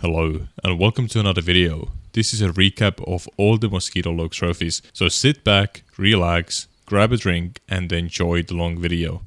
Hello and welcome to another video. This is a recap of all the Mosquito log trophies, so sit back, relax, grab a drink and enjoy the long video.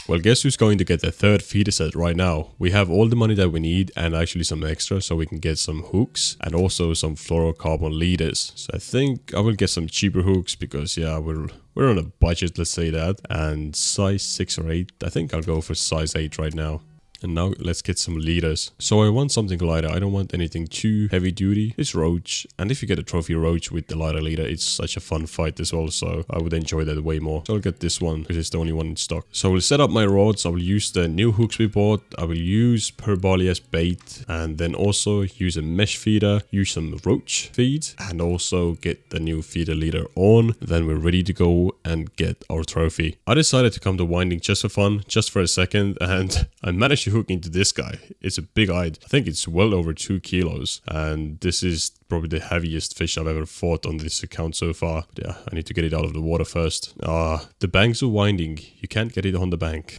Well, guess who's going to get the third feeder set right now? We have all the money that we need and actually some extra so we can get some hooks and also some fluorocarbon leaders. So I think I will get some cheaper hooks because yeah, we're on a budget, let's say that. And size 6 or 8, I think I'll go for size 8 right now. And now let's get some leaders. So I want something lighter. I don't want anything too heavy duty. It's roach. And if you get a trophy roach with the lighter leader, it's such a fun fight as well. So I would enjoy that way more. So I'll get this one because it's the only one in stock. So we'll set up my rods. I will use the new hooks we bought. I will use per barley as bait. And then also use a mesh feeder. Use some roach feed. And also get the new feeder leader on. Then we're ready to go and get our trophy. I decided to come to winding just for fun. Just for a second. And I managed to hook into this guy. It's a big eyed. I think it's well over 2 kilos, and this is probably the heaviest fish I've ever fought on this account so far. But yeah, I need to get it out of the water first. The banks are winding. You can't get it on the bank.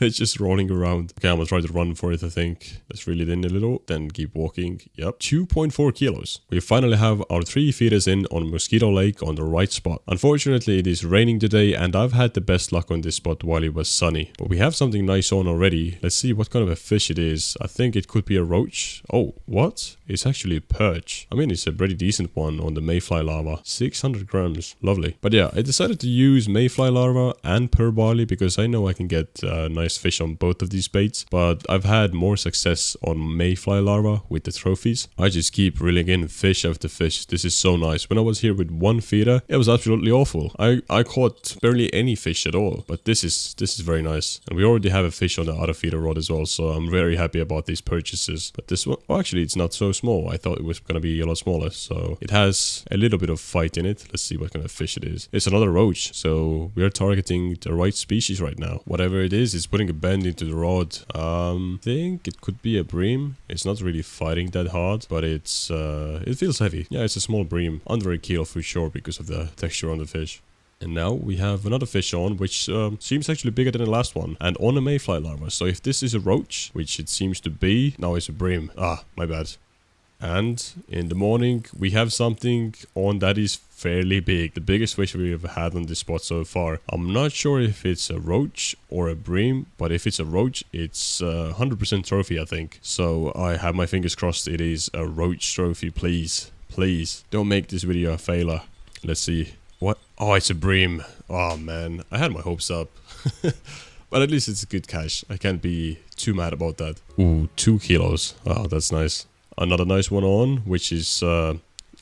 It's just rolling around. Okay, I'm gonna try to run for it, I think. Let's reel it in a little, then keep walking. Yep, 2.4 kilos. We finally have our 3 feeders in on Mosquito Lake on the right spot. Unfortunately, it is raining today, and I've had the best luck on this spot while it was sunny. But we have something nice on already. Let's see what kind of a fish it is. I think it could be a roach. Oh, what? It's actually a perch. I mean, it's a pretty decent one on the mayfly larva. 600 grams. Lovely. But yeah, I decided to use mayfly larva and per barley because I know I can get nice fish on both of these baits. But I've had more success on mayfly larva with the trophies. I just keep reeling in fish after fish. This is so nice. When I was here with one feeder, it was absolutely awful. I caught barely any fish at all. But this is very nice. And we already have a fish on the other feeder rod as well. So I'm very happy about these purchases. But this one, well, actually, it's not so small. I thought it was going to be a lot smaller. So it has a little bit of fight in it. Let's see what kind of fish it is. It's another roach. So we are targeting the right species right now. Whatever it is, it's putting a bend into the rod. I think it could be a bream. It's not really fighting that hard, but it's it feels heavy. Yeah, it's a small bream. Under a kilo for sure because of the texture on the fish. And now we have another fish on, which seems actually bigger than the last one. And on a mayfly larva. So if this is a roach, which it seems to be, now it's a bream. Ah, my bad. And in the morning, we have something on that is fairly big. The biggest fish we've had on this spot so far. I'm not sure if it's a roach or a bream, but if it's a roach, it's 100% trophy, I think. So I have my fingers crossed it is a roach trophy, please. Please, don't make this video a failure. Let's see. What? Oh, it's a bream. Oh, man. I had my hopes up. But at least it's a good catch. I can't be too mad about that. Ooh, 2 kilos. Oh, that's nice. Another nice one on, which is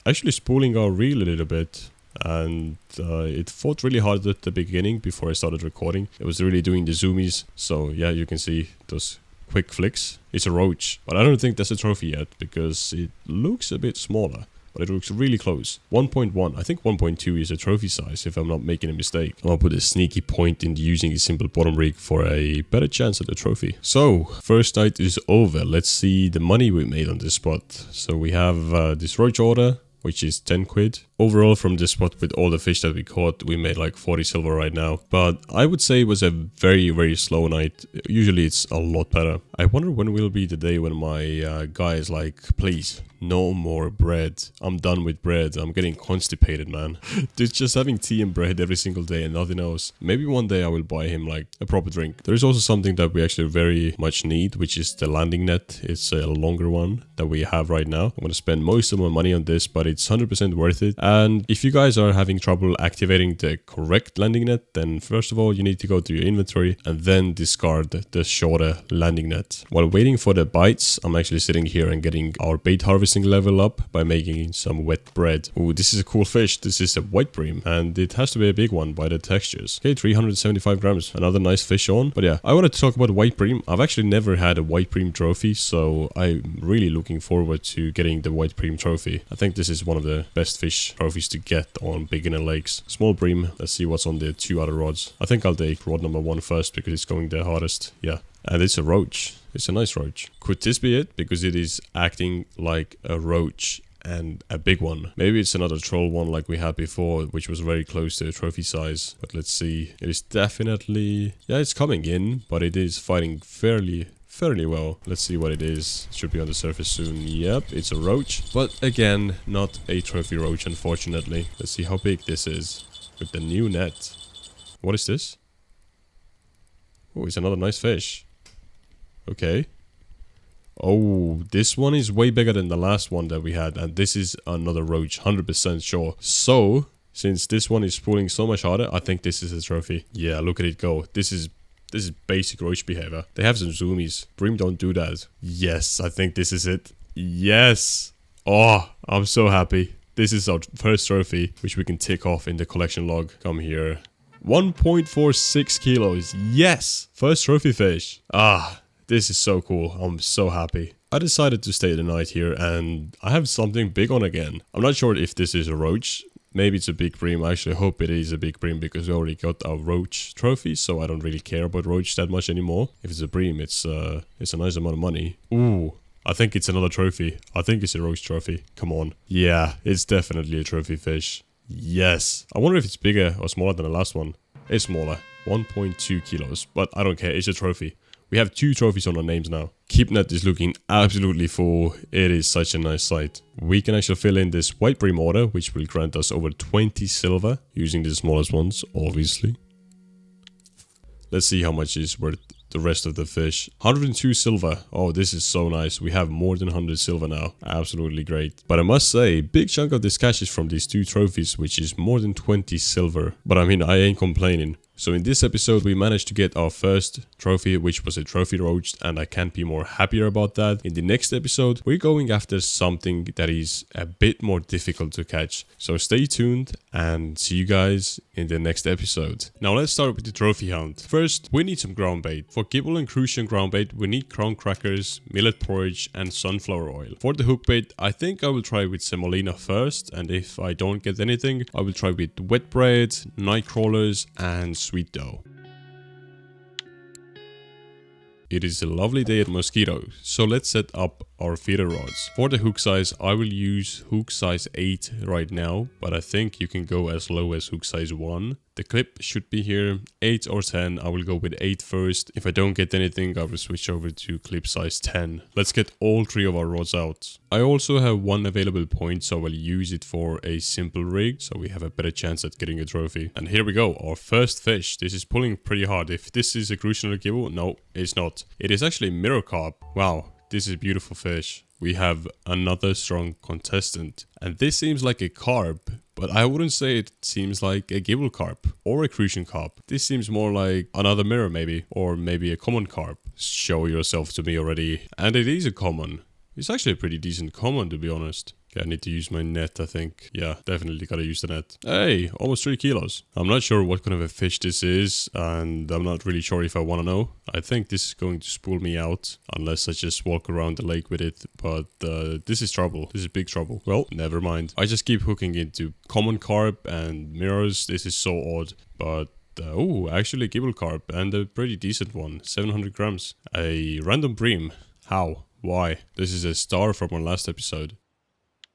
actually spooling our reel a little bit. And it fought really hard at the beginning before I started recording. It was really doing the zoomies. So yeah, you can see those quick flicks. It's a roach. But I don't think that's a trophy yet because it looks a bit smaller. But it looks really close. 1.1. I think 1.2 is a trophy size, if I'm not making a mistake. I'll put a sneaky point into using a simple bottom rig for a better chance at the trophy. So, first night is over. Let's see the money we made on this spot. So we have this roach order, which is 10 quid. Overall, from this spot with all the fish that we caught, we made like 40 silver right now. But I would say it was a very, very slow night. Usually it's a lot better. I wonder when will be the day when my guy is like, please, no more bread. I'm done with bread. I'm getting constipated, man. Dude, just having tea and bread every single day and nothing else. Maybe one day I will buy him like a proper drink. There is also something that we actually very much need, which is the landing net. It's a longer one that we have right now. I'm going to spend most of my money on this, but it's 100% worth it. And if you guys are having trouble activating the correct landing net, then first of all, you need to go to your inventory and then discard the shorter landing net. While waiting for the bites, I'm actually sitting here and getting our bait harvesting level up by making some wet bread. Oh, this is a cool fish. This is a white bream and it has to be a big one by the textures. Okay, 375 grams. Another nice fish on. But yeah, I wanted to talk about white bream. I've actually never had a white bream trophy, so I'm really looking forward to getting the white bream trophy. I think this is one of the best fish trophies to get on beginner lakes. Small bream. Let's see what's on the 2 other rods. I think I'll take rod number 1 first because it's going the hardest. Yeah. And it's a roach. It's a nice roach. Could this be it? Because it is acting like a roach and a big one. Maybe it's another troll one like we had before, which was very close to the trophy size. But let's see. It is definitely... yeah, it's coming in, but it is fighting fairly fairly well. Let's see what it is. Should be on the surface soon. Yep, it's a roach. But again, not a trophy roach, unfortunately. Let's see how big this is with the new net. What is this? Oh, it's another nice fish. Okay. Oh, this one is way bigger than the last one that we had. And this is another roach, 100% sure. So, since this one is pulling so much harder, I think this is a trophy. Yeah, look at it go. This is basic roach behavior. They have some zoomies. Bream don't do that. Yes, I think this is it. Yes. Oh, I'm so happy. This is our first trophy, which we can tick off in the collection log. Come here. 1.46 kilos. Yes. First trophy fish. Ah, this is so cool. I'm so happy. I decided to stay the night here and I have something big on again. I'm not sure if this is a roach. Maybe it's a big bream. I actually hope it is a big bream because we already got our roach trophy, so I don't really care about roach that much anymore. If it's a bream, it's a nice amount of money. Ooh, I think it's another trophy. I think it's a roach trophy. Come on. Yeah, it's definitely a trophy fish. Yes. I wonder if it's bigger or smaller than the last one. It's smaller. 1.2 kilos, but I don't care. It's a trophy. We have 2 trophies on our names now. Keep net is looking absolutely full. It is such a nice sight. We can actually fill in this white bream order, which will grant us over 20 silver, using the smallest ones, obviously. Let's see how much is worth the rest of the fish. 102 silver. Oh, this is so nice. We have more than 100 silver now. Absolutely great. But I must say, big chunk of this cash is from these 2 trophies, which is more than 20 silver. But I mean, I ain't complaining. So in this episode, we managed to get our first trophy, which was a trophy roach, and I can't be more happier about that. In the next episode, we're going after something that is a bit more difficult to catch. So stay tuned and see you guys in the next episode. Now let's start with the trophy hunt. First, we need some ground bait. For gibel and crucian ground bait, we need crown crackers, millet porridge, and sunflower oil. For the hook bait, I think I will try with semolina first, and if I don't get anything, I will try with wet bread, night crawlers, and sweet dough. It is a lovely day at Mosquito, so let's set up our feeder rods. For the hook size, I will use hook size 8 right now, but I think you can go as low as hook size 1. The clip should be here, 8 or 10. I will go with 8 first. If I don't get anything, I will switch over to clip size 10. Let's get all 3 of our rods out. I also have 1 available point, so I will use it for a simple rig, so we have a better chance at getting a trophy. And here we go, our first fish. This is pulling pretty hard. If this is a crucian or gibel, no, it's not. It is actually mirror carp. Wow. This is a beautiful fish. We have another strong contestant. And this seems like a carp, but I wouldn't say it seems like a gibel carp or a crucian carp. This seems more like another mirror maybe, or maybe a common carp. Show yourself to me already. And it is a common. It's actually a pretty decent common, to be honest. Okay, I need to use my net, I think. Yeah, definitely gotta use the net. Hey, almost 3 kilos. I'm not sure what kind of a fish this is, and I'm not really sure if I want to know. I think this is going to spool me out, unless I just walk around the lake with it. But this is trouble. This is big trouble. Well, never mind. I just keep hooking into common carp and mirrors. This is so odd, but... oh, actually a gibel carp, and a pretty decent one. 700 grams. A random bream. How? Why? This is a star from our last episode.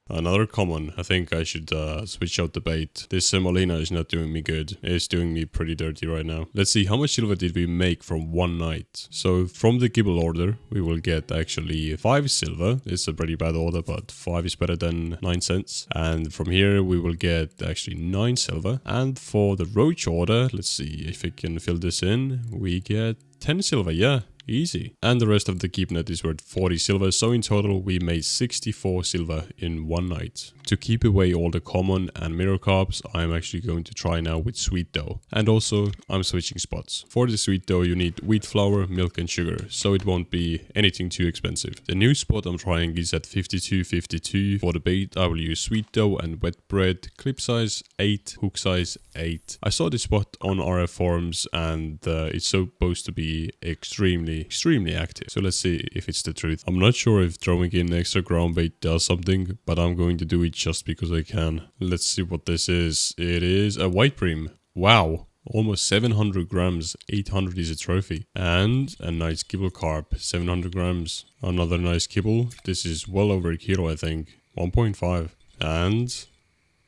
Another common. I think I should switch out the bait. This semolina is not doing me good. It's doing me pretty dirty right now. Let's see, how much silver did we make from one night? So from the gibel order, we will get actually 5 silver. It's a pretty bad order, but 5 is better than 9 cents. And from here, we will get actually 9 silver. And for the roach order, let's see if I can fill this in. We get 10 silver, yeah. Easy. And the rest of the keep net is worth 40 silver, so in total we made 64 silver in one night. To keep away all the common and mirror carps, I'm actually going to try now with sweet dough. And also, I'm switching spots. For the sweet dough you need wheat flour, milk and sugar, so it won't be anything too expensive. The new spot I'm trying is at 52.52. For the bait I will use sweet dough and wet bread, clip size 8, hook size 8. I saw this spot on RF forums and it's supposed to be extremely active. So let's see if it's the truth. I'm not sure if throwing in extra ground bait does something, but I'm going to do it just because I can. Let's see what this is. It is a white bream. Wow. Almost 700 grams. 800 is a trophy. And a nice gibel carp. 700 grams. Another nice gibel. This is well over a kilo, I think. 1.5. And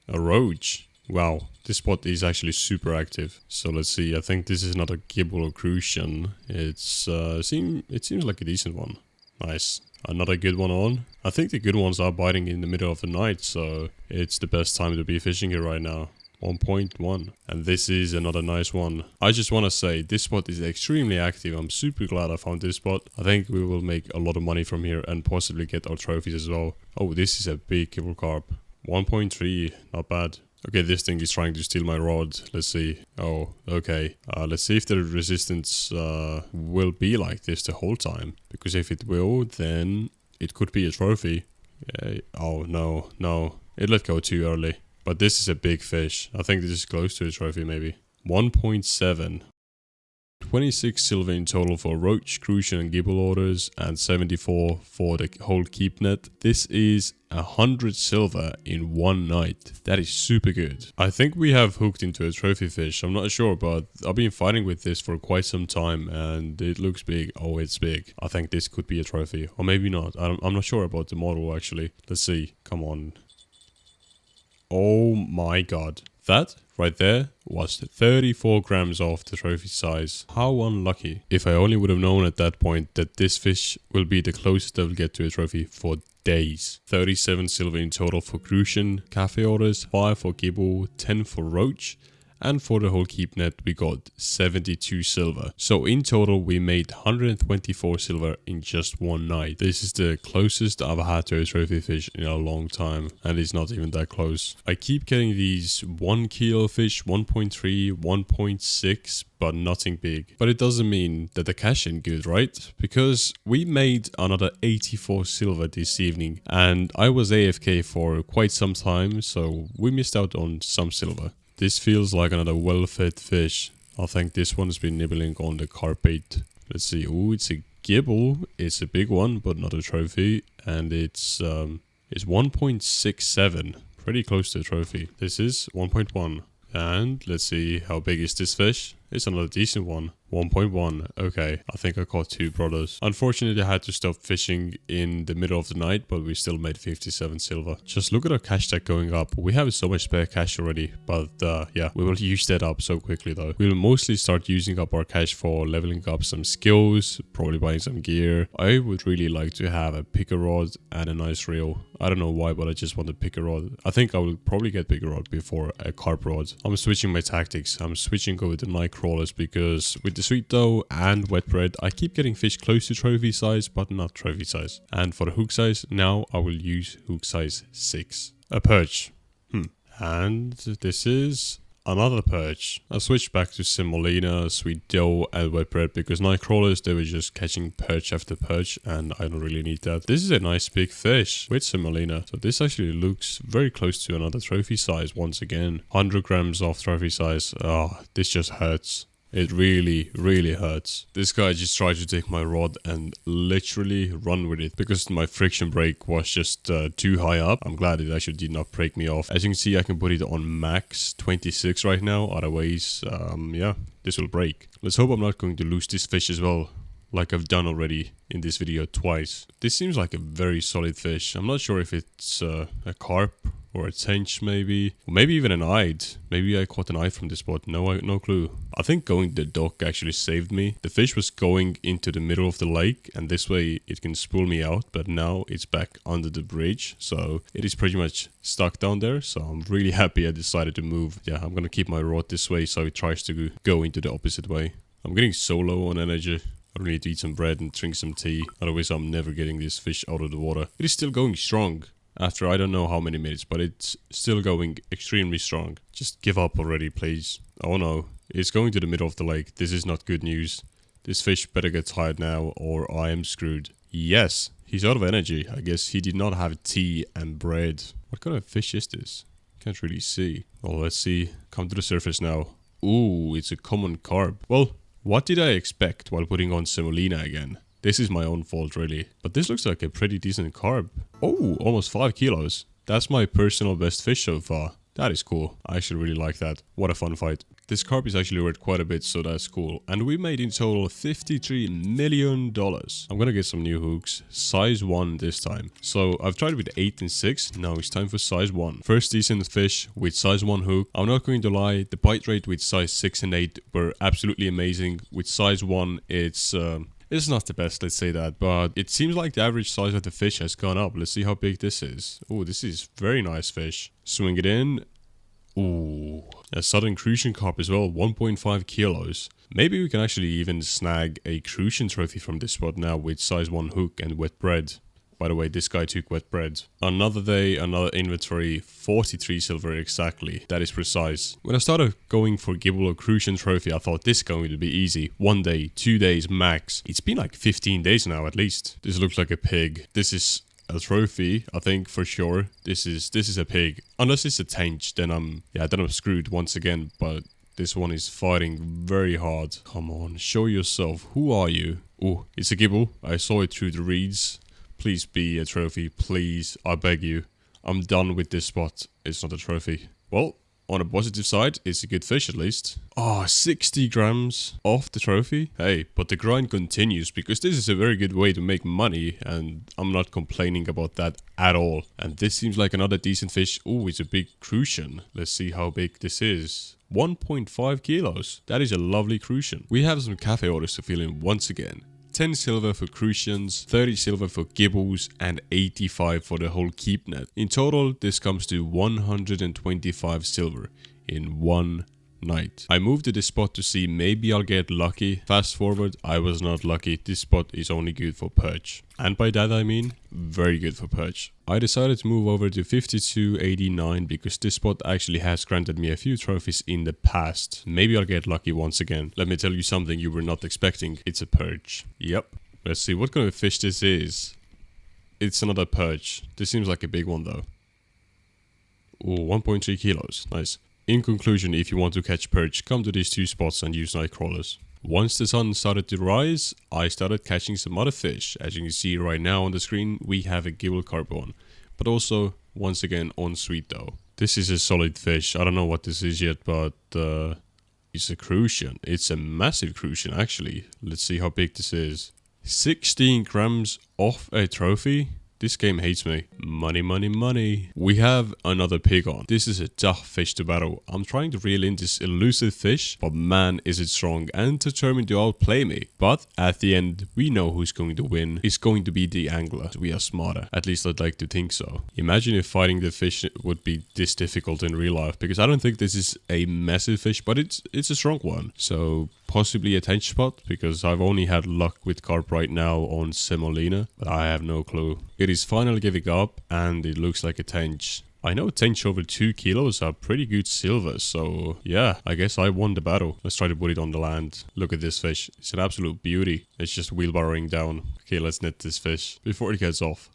a roach. Wow, this spot is actually super active. So let's see. I think this is not a gibel or crucian. It seems like a decent one. Nice. Another good one on. I think the good ones are biting in the middle of the night, so it's the best time to be fishing here right now. 1.1. And this is another nice one. I just want to say this spot is extremely active. I'm super glad I found this spot. I think we will make a lot of money from here and possibly get our trophies as well. Oh, this is a big gibel carp. 1.3. Not bad. Okay, this thing is trying to steal my rod. Let's see. Oh, okay. Let's see if the resistance will be like this the whole time. Because if it will, then it could be a trophy. Oh, no, no. It let go too early. But this is a big fish. I think this is close to a trophy maybe. 1.7. 26 silver in total for roach, crucian and gibel orders, and 74 for the whole keep net. This is 100 silver in one night. That is super good. I think we have hooked into a trophy fish. I'm not sure, but I've been fighting with this for quite some time and it looks big. Oh, it's big. I think this could be a trophy, or maybe not. I'm not sure about the model actually. Let's see. Come on. Oh my god. That right there was 34 grams off the trophy size. How unlucky. If I only would have known at that point that this fish will be the closest I will get to a trophy for days. 37 silver in total for crucian, cafe orders, 5 for gibel, 10 for roach. And for the whole keep net we got 72 silver. So in total we made 124 silver in just one night. This is the closest I've had to a trophy fish in a long time. And it's not even that close. I keep getting these 1 kilo fish, 1.3, 1.6, but nothing big. But it doesn't mean that the cash ain't good, right? Because we made another 84 silver this evening. And I was AFK for quite some time, so we missed out on some silver. This feels like another well-fed fish. I think this one's been nibbling on the carp bait. Let's see. Ooh, it's a gibel. It's a big one, but not a trophy. And it's 1.67. Pretty close to a trophy. This is 1.1. And let's see, how big is this fish? It's another decent one. 1.1. Okay, I think I caught 2 brothers. Unfortunately, I had to stop fishing in the middle of the night, but we still made 57 silver. Just look at our cash stack going up. We have so much spare cash already, but yeah, we will use that up so quickly though. We will mostly start using up our cash for leveling up some skills, probably buying some gear. I would really like to have a picker rod and a nice reel. I don't know why, but I just want a picker rod. I think I will probably get picker rod before a carp rod. I'm switching my tactics. I'm switching over to night crawlers because with the sweet dough and wet bread, I keep getting fish close to trophy size, but not trophy size. And for the hook size, now I will use hook size 6. A perch. And this is another perch. I switched back to semolina, sweet dough and wet bread because night crawlers, they were just catching perch after perch and I don't really need that. This is a nice big fish with semolina. So this actually looks very close to another trophy size once again. 100 grams off trophy size. Oh, this just hurts. It really, really hurts. This guy just tried to take my rod and literally run with it because my friction brake was just too high up. I'm glad it actually did not break me off. As you can see, I can put it on max 26 right now. Otherwise, yeah, this will break. Let's hope I'm not going to lose this fish as well, like I've done already in this video twice. This seems like a very solid fish. I'm not sure if it's a carp or a tench maybe, or maybe even an eyed. Maybe I caught an eyed from this spot. No clue. I think going to the dock actually saved me. The fish was going into the middle of the lake and this way it can spool me out, but now it's back under the bridge, so it is pretty much stuck down there. So I'm really happy I decided to move. Yeah, I'm gonna keep my rod this way so it tries to go into the opposite way. I'm getting so low on energy. I really need to eat some bread and drink some tea, otherwise I'm never getting this fish out of the water. It is still going strong. After I don't know how many minutes, but it's still going extremely strong. Just give up already, please. Oh no, it's going to the middle of the lake. This is not good news. This fish better get tired now or I am screwed. Yes, he's out of energy. I guess he did not have tea and bread. What kind of fish is this? Can't really see. Well, let's see. Come to the surface now. Ooh, it's a common carp. Well, what did I expect while putting on semolina again? This is my own fault really, but this looks like a pretty decent carp. Oh, almost 5 kilos. That's my personal best fish so far. That is cool. I actually really like that. What a fun fight. This carp is actually worth quite a bit, so that's cool. And we made in total $53 million. I'm gonna get some new hooks. Size 1 this time. So I've tried with 8 and 6. Now it's time for size 1. First decent fish with size 1 hook. I'm not going to lie, the bite rate with size 6 and 8 were absolutely amazing. With size 1, it's not the best, let's say that, but it seems like the average size of the fish has gone up. Let's see how big this is. Oh, this is very nice fish. Swing it in. Ooh, a southern crucian carp as well, 1.5 kilos. Maybe we can actually even snag a crucian trophy from this spot now with size 1 hook and wet bread. By the way, this guy took wet bread. Another day, another inventory, 43 silver exactly. That is precise. When I started going for gibel or crucian trophy, I thought this is going to be easy. 1 day, 2 days max. It's been like 15 days now at least. This looks like a pig. This is a trophy, I think for sure. This is a pig. Unless it's a tench, then I'm screwed once again. But this one is fighting very hard. Come on, show yourself. Who are you? Oh, it's a gibel. I saw it through the reeds. Please be a trophy, please. I beg you. I'm done with this spot. It's not a trophy. Well, on a positive side, it's a good fish at least. Oh, 60 grams off the trophy. Hey, but the grind continues because this is a very good way to make money and I'm not complaining about that at all. And this seems like another decent fish. Oh, it's a big crucian. Let's see how big this is. 1.5 kilos. That is a lovely crucian. We have some cafe orders to fill in once again. 10 silver for crucians, 30 silver for gibels, and 85 for the whole keep net. In total, this comes to 125 silver in one night. I moved to this spot to see maybe I'll get lucky. Fast forward, I was not lucky. This spot is only good for perch. And by that I mean, very good for perch. I decided to move over to 5289 because this spot actually has granted me a few trophies in the past. Maybe I'll get lucky once again. Let me tell you something you were not expecting. It's a perch. Yep. Let's see what kind of fish this is. It's another perch. This seems like a big one though. Oh, 1.3 kilos. Nice. In conclusion, if you want to catch perch, come to these two spots and use night crawlers. Once the sun started to rise, I started catching some other fish. As you can see right now on the screen, we have a gibel carp on. But also, once again, on Mosquito. This is a solid fish. I don't know what this is yet, but it's a crucian. It's a massive crucian, actually. Let's see how big this is. 16 grams off a trophy. This game hates me. Money, money, money. We have another pig on. This is a tough fish to battle. I'm trying to reel in this elusive fish, but man is it strong and determined to outplay me. But at the end, we know who's going to win. It's going to be the angler. We are smarter. At least I'd like to think so. Imagine if fighting the fish would be this difficult in real life, because I don't think this is a massive fish, but it's a strong one. So possibly a tench spot, because I've only had luck with carp right now on semolina, but I have no clue. It is finally giving up and it looks like a tench. I know tench over 2 kilos are pretty good silver, so yeah, I guess I won the battle. Let's try to put it on the land. Look at this fish. It's an absolute beauty. It's just wheelbarrowing down. Okay, let's net this fish before it gets off.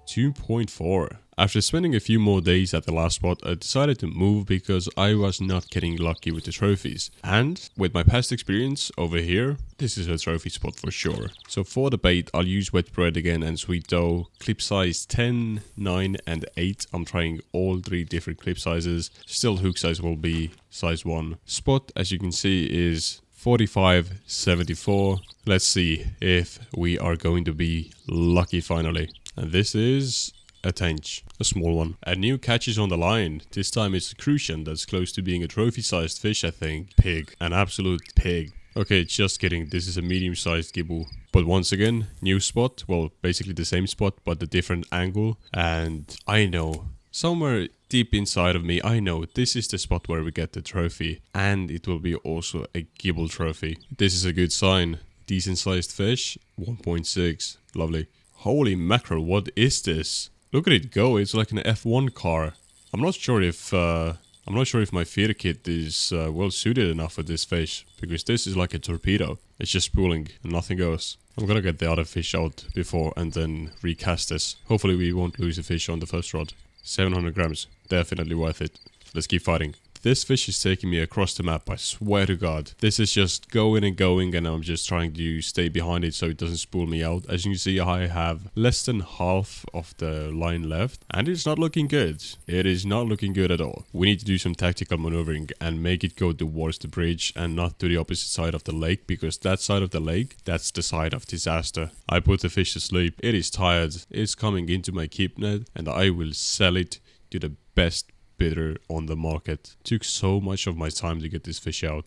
2.4. After spending a few more days at the last spot, I decided to move because I was not getting lucky with the trophies. And with my past experience over here, this is a trophy spot for sure. So for the bait, I'll use wet bread again and sweet dough. Clip size 10, 9 and 8. I'm trying all 3 different clip sizes. Still hook size will be size 1. Spot, as you can see, is 45.74. Let's see if we are going to be lucky finally. And this is a tench, a small one. A new catch is on the line. This time it's a crucian that's close to being a trophy-sized fish, I think. Pig. An absolute pig. Okay, just kidding. This is a medium-sized gibel. But once again, new spot. Well, basically the same spot, but a different angle. And I know, somewhere deep inside of me, I know this is the spot where we get the trophy. And it will be also a gibel trophy. This is a good sign. Decent-sized fish. 1.6. Lovely. Holy mackerel, what is this? Look at it go, it's like an F1 car. I'm not sure if my feeder kit is well suited enough for this fish, because this is like a torpedo. It's just spooling and nothing goes. I'm gonna get the other fish out before and then recast this. Hopefully we won't lose a fish on the first rod. 700 grams, definitely worth it. Let's keep fighting. This fish is taking me across the map, I swear to God. This is just going and going, and I'm just trying to stay behind it so it doesn't spool me out. As you can see, I have less than half of the line left, and it's not looking good. It is not looking good at all. We need to do some tactical maneuvering and make it go towards the bridge and not to the opposite side of the lake, because that side of the lake, that's the side of disaster. I put the fish to sleep. It is tired. It's coming into my keep net, and I will sell it to the best bidder on the market. Took so much of my time to get this fish out,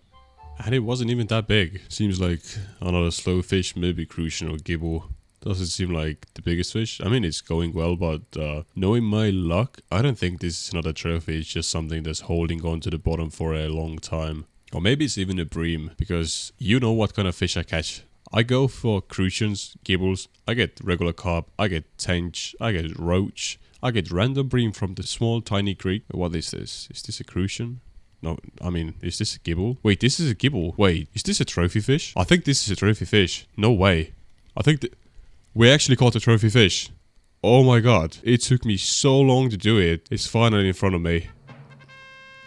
and it wasn't even that big. Seems like another slow fish, maybe crucian or gibel. Doesn't seem like the biggest fish. I mean, it's going well, but knowing my luck, I don't think this is another trophy. It's just something that's holding on to the bottom for a long time. Or maybe it's even a bream, because you know what kind of fish I catch. I go for crucians, gibels, I get regular carp, I get tench, I get roach, I get random bream from the small tiny creek. What is this? Is this a crucian? No, I mean, is this a gibel? Wait, this is a gibel. Wait, is this a trophy fish? I think this is a trophy fish. No way. I think we actually caught a trophy fish. Oh my god. It took me so long to do it. It's finally in front of me.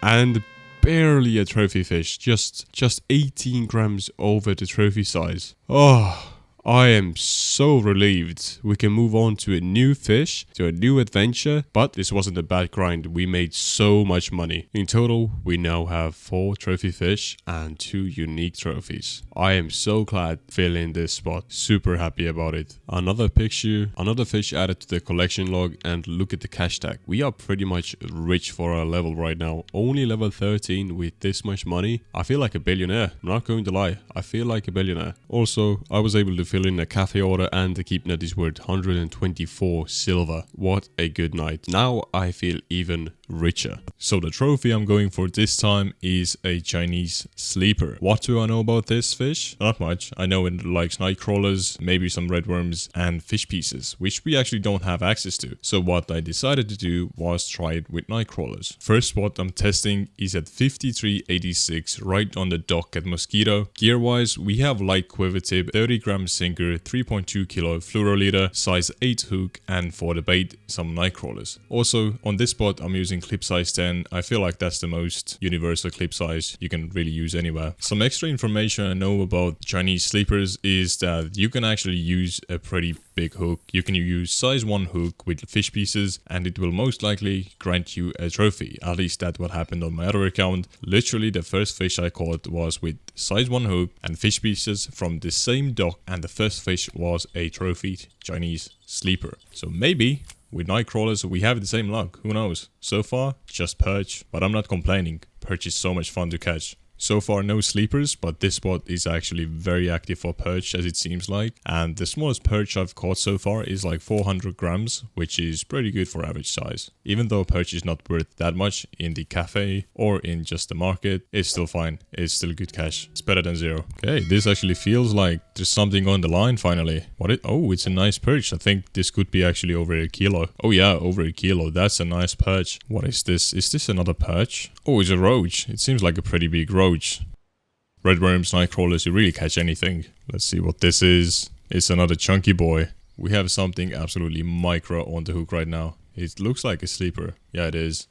And barely a trophy fish. Just 18 grams over the trophy size. Oh, I am so relieved. We can move on to a new fish, to a new adventure, but this wasn't a bad grind. We made so much money. In total, we now have 4 trophy fish and 2 unique trophies. I am so glad filling this spot. Super happy about it. Another picture, another fish added to the collection log, and look at the cash tag. We are pretty much rich for our level right now. Only level 13 with this much money. I feel like a billionaire. I'm not going to lie. I feel like a billionaire. Also, I was able to fill in a cafe order, and the keep net is worth 124 silver. What a good night. Now I feel even richer. So the trophy I'm going for this time is a Chinese sleeper. What do I know about this fish? Not much. I know it likes night crawlers, maybe some red worms and fish pieces, which we actually don't have access to. So what I decided to do was try it with night crawlers. First spot I'm testing is at 5386 right on the dock at Mosquito. Gear wise, we have light quiver tip, 30 gram sinker, 3.2 kilo fluoroliter, size 8 hook, and for the bait, some night crawlers. Also on this spot I'm using clip size 10. I feel like that's the most universal clip size you can really use anywhere. Some extra information I know about Chinese sleepers is that you can actually use a pretty big hook. You can use size 1 hook with fish pieces, and it will most likely grant you a trophy. At least that's what happened on my other account. Literally the first fish I caught was with size 1 hook and fish pieces from the same dock, and the first fish was a trophy Chinese sleeper. So maybe with night crawlers we have the same luck, who knows. So far just perch, but I'm not complaining. Perch is so much fun to catch. So far no sleepers, but this spot is actually very active for perch, as it seems like. And the smallest perch I've caught so far is like 400 grams, which is pretty good for average size. Even though perch is not worth that much in the cafe or in just the market, it's still fine. It's still good cash. It's better than zero. Okay, this actually feels like there's something on the line finally. Oh, it's a nice perch. I think this could be actually over a kilo. Oh yeah, over a kilo. That's a nice perch. What is this? Is this another perch? Oh, it's a roach. It seems like a pretty big roach. Red worms, night crawlers, you really catch anything. Let's see what this is. It's another chunky boy. We have something absolutely micro on the hook right now. It looks like a sleeper. Yeah, it is.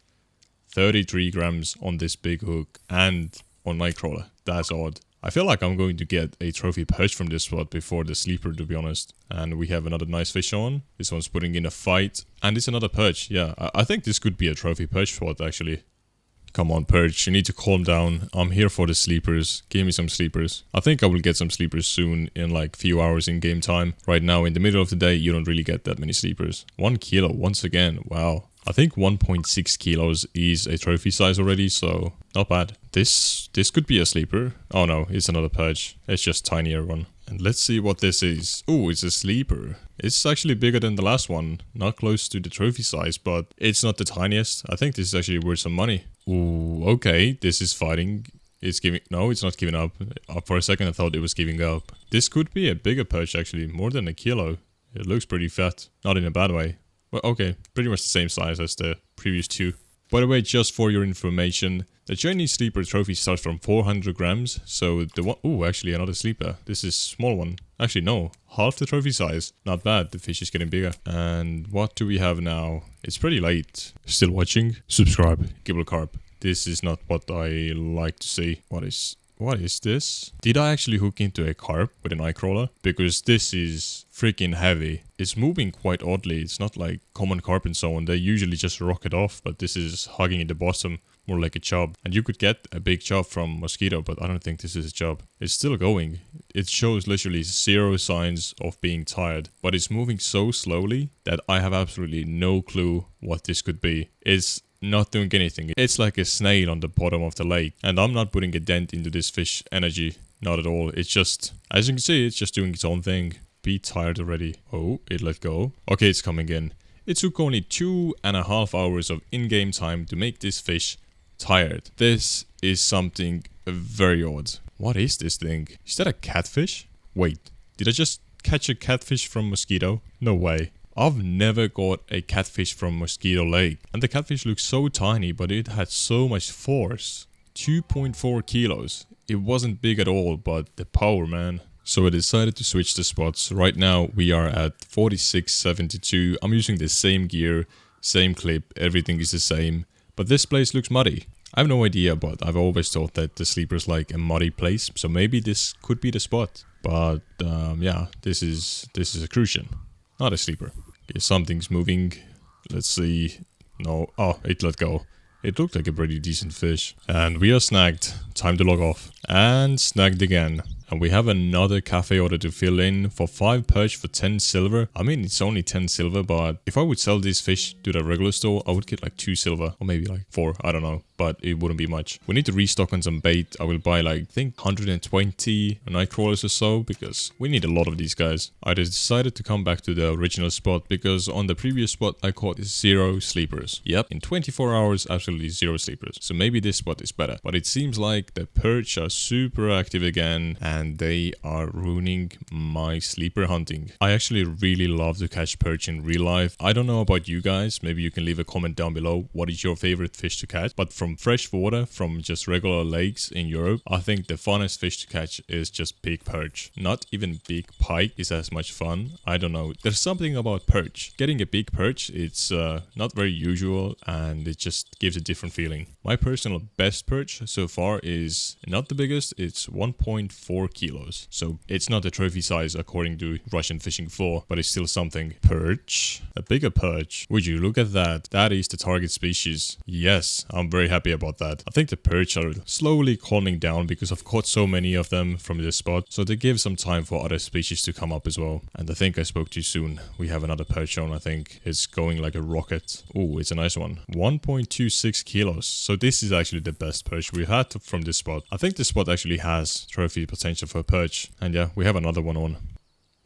33 grams on this big hook and on night crawler. That's odd. I feel like I'm going to get a trophy perch from this spot before the sleeper, to be honest. And we have another nice fish on. This one's putting in a fight. And it's another perch. Yeah, I think this could be a trophy perch spot actually. Come on, Perch, you need to calm down. I'm here for the sleepers. Give me some sleepers. I think I will get some sleepers soon, in like few hours in game time. Right now, in the middle of the day, you don't really get that many sleepers. 1 kilo, once again, wow. I think 1.6 kilos is a trophy size already, so not bad. This could be a sleeper. Oh no, it's another Perch. It's just tinier one. And let's see what this is. Oh, it's a sleeper. It's actually bigger than the last one. Not close to the trophy size, but it's not the tiniest. I think this is actually worth some money. Ooh, okay. This is fighting. It's giving... No, it's not giving up. For a second I thought it was giving up. This could be a bigger perch actually. More than a kilo. It looks pretty fat. Not in a bad way. Well, okay. Pretty much the same size as the previous two. By the way, just for your information, the Chinese sleeper trophy starts from 400 grams. So the one... Ooh, actually another sleeper. This is small one. Actually, no. Half the trophy size. Not bad. The fish is getting bigger. And what do we have now? It's pretty late. Still watching? Subscribe. Gibel carp. This is not what I like to see. What is this? Did I actually hook into a carp with a nightcrawler? Because this is freaking heavy. It's moving quite oddly. It's not like common carp and so on. They usually just rocket off, but this is hugging at the bottom, more like a chub. And you could get a big chub from Mosquito, but I don't think this is a chub. It's still going. It shows literally 0 signs of being tired, but it's moving so slowly that I have absolutely no clue what this could be. It's not doing anything. It's like a snail on the bottom of the lake, and I'm not putting a dent into this fish energy, not at all. It's just, as you can see, it's just doing its own thing. Be tired already. Oh, it let go. Okay, it's coming in. It took only 2.5 hours of in-game time to make this fish tired. This is something very odd. What is this thing? Is that a catfish? Wait, did I just catch a catfish from Mosquito? No way. I've never got a catfish from Mosquito Lake. And the catfish looks so tiny, but it had so much force. 2.4 kilos. It wasn't big at all, but the power, man. So I decided to switch the spots. Right now we are at 46.72. I'm using the same gear, same clip, everything is the same. But this place looks muddy. I have no idea, but I've always thought that the sleeper's like a muddy place. So maybe this could be the spot. But yeah, this is a crucian. Not a sleeper. Okay, something's moving. Let's see. No. Oh, it let go. It looked like a pretty decent fish. And we are snagged. Time to log off. And snagged again. And we have another cafe order to fill in for 5 perch for 10 silver. I mean, it's only 10 silver, but if I would sell this fish to the regular store, I would get like 2 silver. Or maybe like 4, I don't know. But it wouldn't be much. We need to restock on some bait. I will buy like, I think 120 night crawlers or so, because we need a lot of these guys. I decided to come back to the original spot, because on the previous spot I caught 0 sleepers. Yep, in 24 hours, absolutely 0 sleepers. So maybe this spot is better. But it seems like the perch are super active again, and they are ruining my sleeper hunting. I actually really love to catch perch in real life. I don't know about you guys. Maybe you can leave a comment down below. What is your favorite fish to catch? But from fresh water, from just regular lakes in Europe, I think the funnest fish to catch is just big perch. Not even big pike is as much fun. I don't know. There's something about perch. Getting a big perch, it's not very usual, and it just gives a different feeling. My personal best perch so far is not the biggest. It's 1.4 kilos. So it's not a trophy size according to Russian Fishing 4, but it's still something. Perch. A bigger perch. Would you look at that? That is the target species. Yes, I'm very happy about that. I think the perch are slowly calming down because I've caught so many of them from this spot, so they give some time for other species to come up as well. And I think I spoke too soon. We have another perch on, I think. It's going like a rocket. Oh, it's a nice one. 1.26 kilos. So this is actually the best perch we had from this spot. I think this spot actually has trophy potential for perch. And yeah, we have another one on.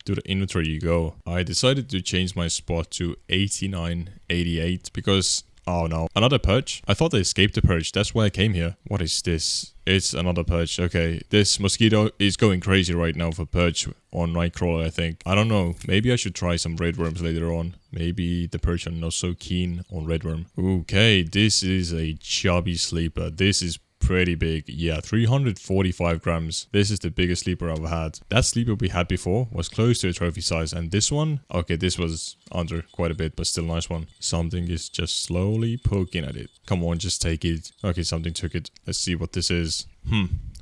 To the inventory you go. I decided to change my spot to 89.88 because... oh no, another perch? I thought they escaped the perch, that's why I came here. What is this? It's another perch, okay. This Mosquito is going crazy right now for perch on Nightcrawler, I think. I don't know, maybe I should try some red worms later on. Maybe the perch are not so keen on red worm. Okay, this is a chubby sleeper. This is pretty big. Yeah, 345 grams. This is the biggest sleeper I've had. That sleeper we had before was close to a trophy size, and this one, okay, this was under quite a bit, but still nice one. Something is just slowly poking at it. Come on, just take it. Okay, something took it. Let's see what this is.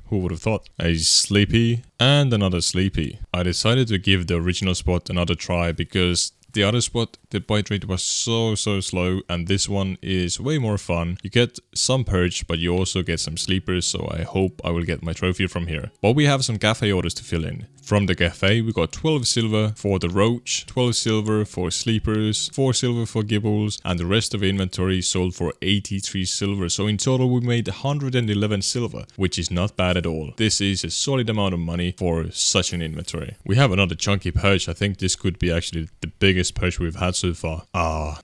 Who would have thought? A sleepy and another sleepy. I decided to give the original spot another try because the other spot, the bite rate was so slow, and this one is way more fun. You get some perch, but you also get some sleepers, so I hope I will get my trophy from here. But we have some cafe orders to fill in. From the cafe, we got 12 silver for the roach, 12 silver for sleepers, 4 silver for gibels, and the rest of the inventory sold for 83 silver. So in total, we made 111 silver, which is not bad at all. This is a solid amount of money for such an inventory. We have another chunky perch. I think this could be actually the biggest perch we've had so far.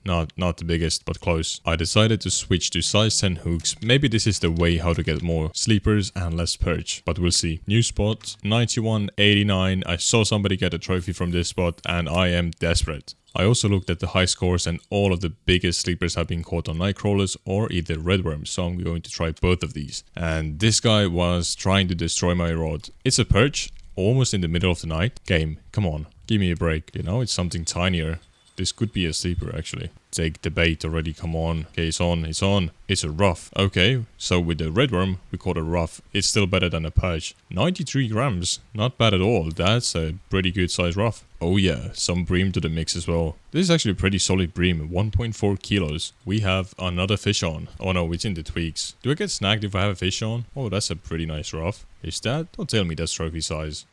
Not the biggest, but close. I decided to switch to size 10 hooks. Maybe this is the way how to get more sleepers and less perch, but we'll see. New spot, 91.89. I saw somebody get a trophy from this spot, and I am desperate. I also looked at the high scores, and all of the biggest sleepers have been caught on night crawlers or either red worms, so I'm going to try both of these. And this guy was trying to destroy my rod. It's a perch, almost in the middle of the night. Game, come on, give me a break. You know, it's something tinier. This could be a sleeper actually. Take the bait already, come on. Okay, it's on, it's on. It's a ruffe. Okay, so with the red worm, we caught a ruffe. It's still better than a perch. 93 grams, not bad at all. That's a pretty good size ruffe. Oh yeah, some bream to the mix as well. This is actually a pretty solid bream, 1.4 kilos. We have another fish on. Oh no, it's in the tweaks. Do I get snagged if I have a fish on? Oh, that's a pretty nice ruffe. Is that? Don't tell me that's trophy size.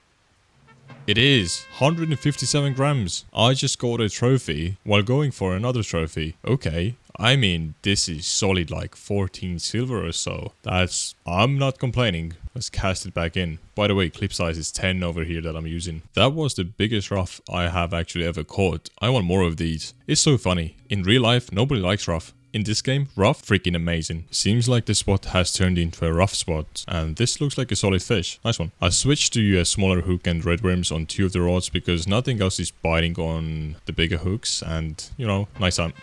It is 157 grams. I just got a trophy while going for another trophy. Okay, I mean, this is solid like 14 silver or so. I'm not complaining. Let's cast it back in. By the way, clip size is 10 over here that I'm using. That was the biggest ruffe I have actually ever caught. I want more of these. It's so funny. In real life, nobody likes ruffe. In this game, ruffe, freaking amazing. Seems like the spot has turned into a ruffe spot, and this looks like a solid fish. Nice one. I switched to a smaller hook and red worms on 2 of the rods because nothing else is biting on the bigger hooks, and you know, nice time.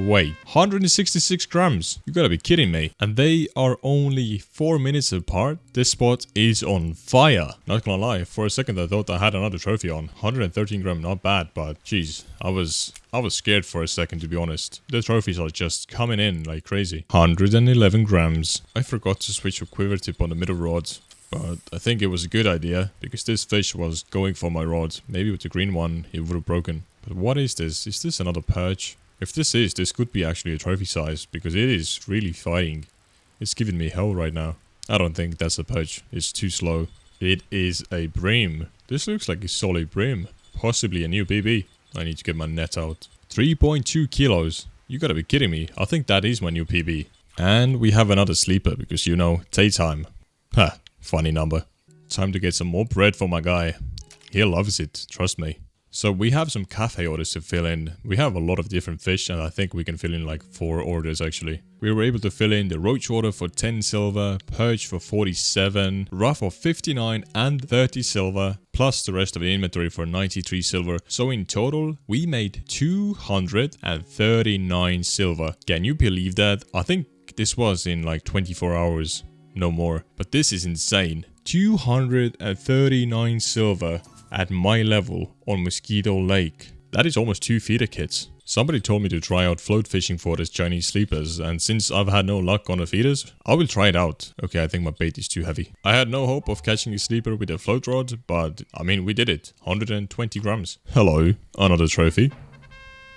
Wait, 166 grams? You gotta be kidding me. And they are only 4 minutes apart. This spot is on fire. Not gonna lie, for a second I thought I had another trophy on. 113 gram, not bad, but geez, I was scared for a second, to be honest. The trophies are just coming in like crazy. 111 grams. I forgot to switch a quiver tip on the middle rod, but I think it was a good idea because this fish was going for my rod. Maybe with the green one, it would have broken. But what is this? Is this another perch? If this could be actually a trophy size because it is really fighting. It's giving me hell right now. I don't think that's a perch. It's too slow. It is a bream. This looks like a solid bream. Possibly a new PB. I need to get my net out. 3.2 kilos. You gotta be kidding me. I think that is my new PB. And we have another sleeper because, you know, daytime. Ha, funny number. Time to get some more bread for my guy. He loves it, trust me. So we have some cafe orders to fill in. We have a lot of different fish and I think we can fill in like 4 orders actually. We were able to fill in the roach order for 10 silver, perch for 47, ruffe for 59 and 30 silver, plus the rest of the inventory for 93 silver. So in total, we made 239 silver. Can you believe that? I think this was in like 24 hours, no more. But this is insane. 239 silver at my level on Mosquito Lake. That is almost 2 feeder kits. Somebody told me to try out float fishing for these Chinese sleepers, and since I've had no luck on the feeders, I will try it out. Okay, I think my bait is too heavy. I had no hope of catching a sleeper with a float rod, but I mean, we did it. 120 grams. Hello, another trophy.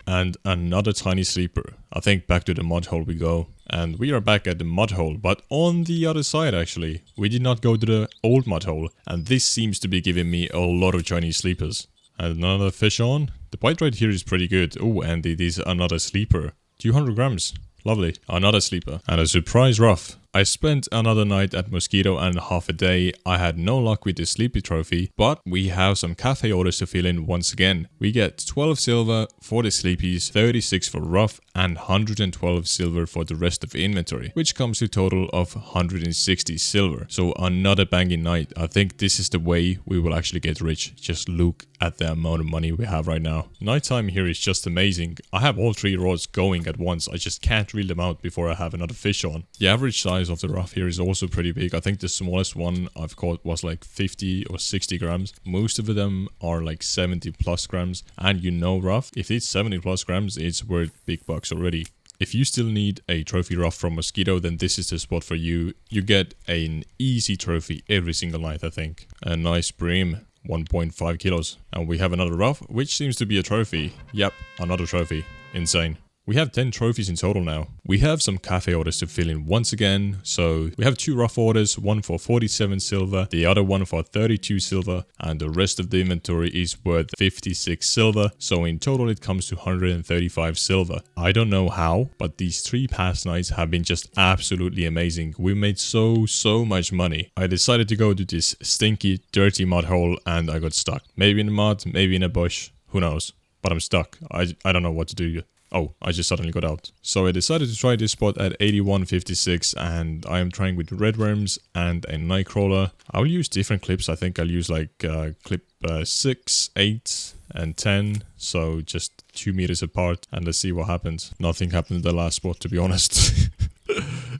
And another tiny sleeper. I think back to the mud hole we go. And we are back at the mud hole, but on the other side actually. We did not go to the old mud hole, and this seems to be giving me a lot of Chinese sleepers. And another fish on. The bite right here is pretty good. Oh, and it is another sleeper. 200 grams. Lovely. Another sleeper. And a surprise ruffe. I spent another night at Mosquito and half a day. I had no luck with the sleepy trophy, but we have some cafe orders to fill in once again. We get 12 silver for the sleepies, 36 for ruffe, and 112 silver for the rest of the inventory, which comes to a total of 160 silver. So another banging night. I think this is the way we will actually get rich. Just look at the amount of money we have right now. Nighttime here is just amazing. I have all 3 rods going at once. I just can't reel them out before I have another fish on. The average size of the ruffe here is also pretty big. I think the smallest one I've caught was like 50 or 60 grams. Most of them are like 70 plus grams. And you know ruffe, if it's 70 plus grams, it's worth big bucks already. If you still need a trophy ruffe from Mosquito, then this is the spot for you. You get an easy trophy every single night, I think. A nice bream, 1.5 kilos. And we have another ruffe, which seems to be a trophy. Yep, another trophy. Insane. We have 10 trophies in total now. We have some cafe orders to fill in once again. So we have 2 ruffe orders, one for 47 silver, the other one for 32 silver, and the rest of the inventory is worth 56 silver. So in total it comes to 135 silver. I don't know how, but these 3 past nights have been just absolutely amazing. We made so much money. I decided to go to this stinky, dirty mud hole and I got stuck. Maybe in the mud, maybe in a bush, who knows. But I'm stuck. I don't know what to do. Oh, I just suddenly got out. So I decided to try this spot at 81.56 and I am trying with red worms and a nightcrawler. I'll use different clips. I think I'll use like clip 6, 8 and 10. So just 2 meters apart and let's see what happens. Nothing happened in the last spot, to be honest.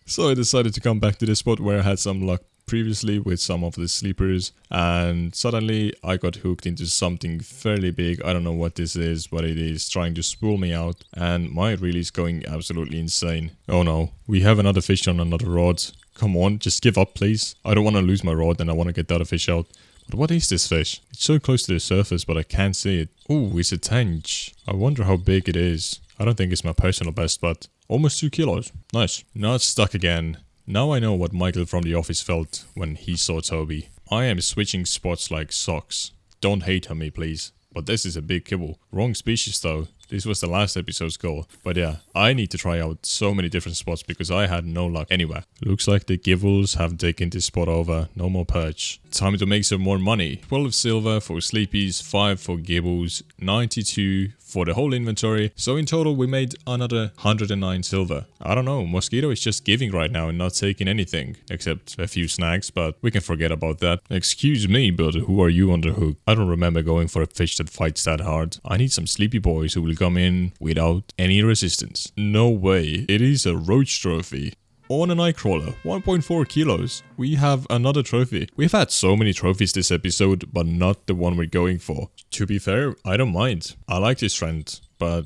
So I decided to come back to this spot where I had some luck previously with some of the sleepers, and suddenly I got hooked into something fairly big. I don't know what this is, but it is trying to spool me out, and my reel is going absolutely insane. Oh no, we have another fish on another rod. Come on, just give up please. I don't want to lose my rod and I want to get the other fish out. But what is this fish? It's so close to the surface, but I can't see it. Oh, it's a tench. I wonder how big it is. I don't think it's my personal best, but almost 2 kilos. Nice. Not stuck again. Now I know what Michael from the office felt when he saw Toby. I am switching spots like socks. Don't hate on me, please. But this is a big kibble. Wrong species though. This was the last episode's goal. But yeah, I need to try out so many different spots because I had no luck anywhere. Looks like the gibels have taken this spot over. No more perch. Time to make some more money. 12 silver for sleepies, 5 for gibels, 92 for the whole inventory. So in total we made another 109 silver. I don't know, Mosquito is just giving right now and not taking anything. Except a few snags, but we can forget about that. Excuse me, but who are you on the hook? I don't remember going for a fish that fights that hard. I need some sleepy boys who will come in without any resistance. No way, it is a roach trophy. On a nightcrawler, 1.4 kilos. We have another trophy. We've had so many trophies this episode, but not the one we're going for. To be fair, I don't mind. I like this trend, but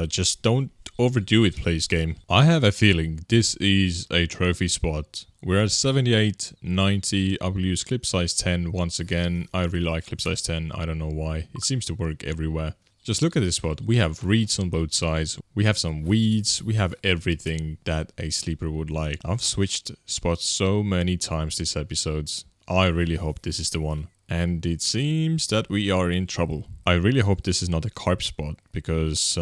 just don't overdo it, please, game. I have a feeling this is a trophy spot. We're at 78, 90. I will use clip size 10 once again. I really like clip size 10. I don't know why. It seems to work everywhere. Just look at this spot. We have reeds on both sides. We have some weeds. We have everything that a sleeper would like. I've switched spots so many times this episode. I really hope this is the one. And it seems that we are in trouble. I really hope this is not a carp spot, because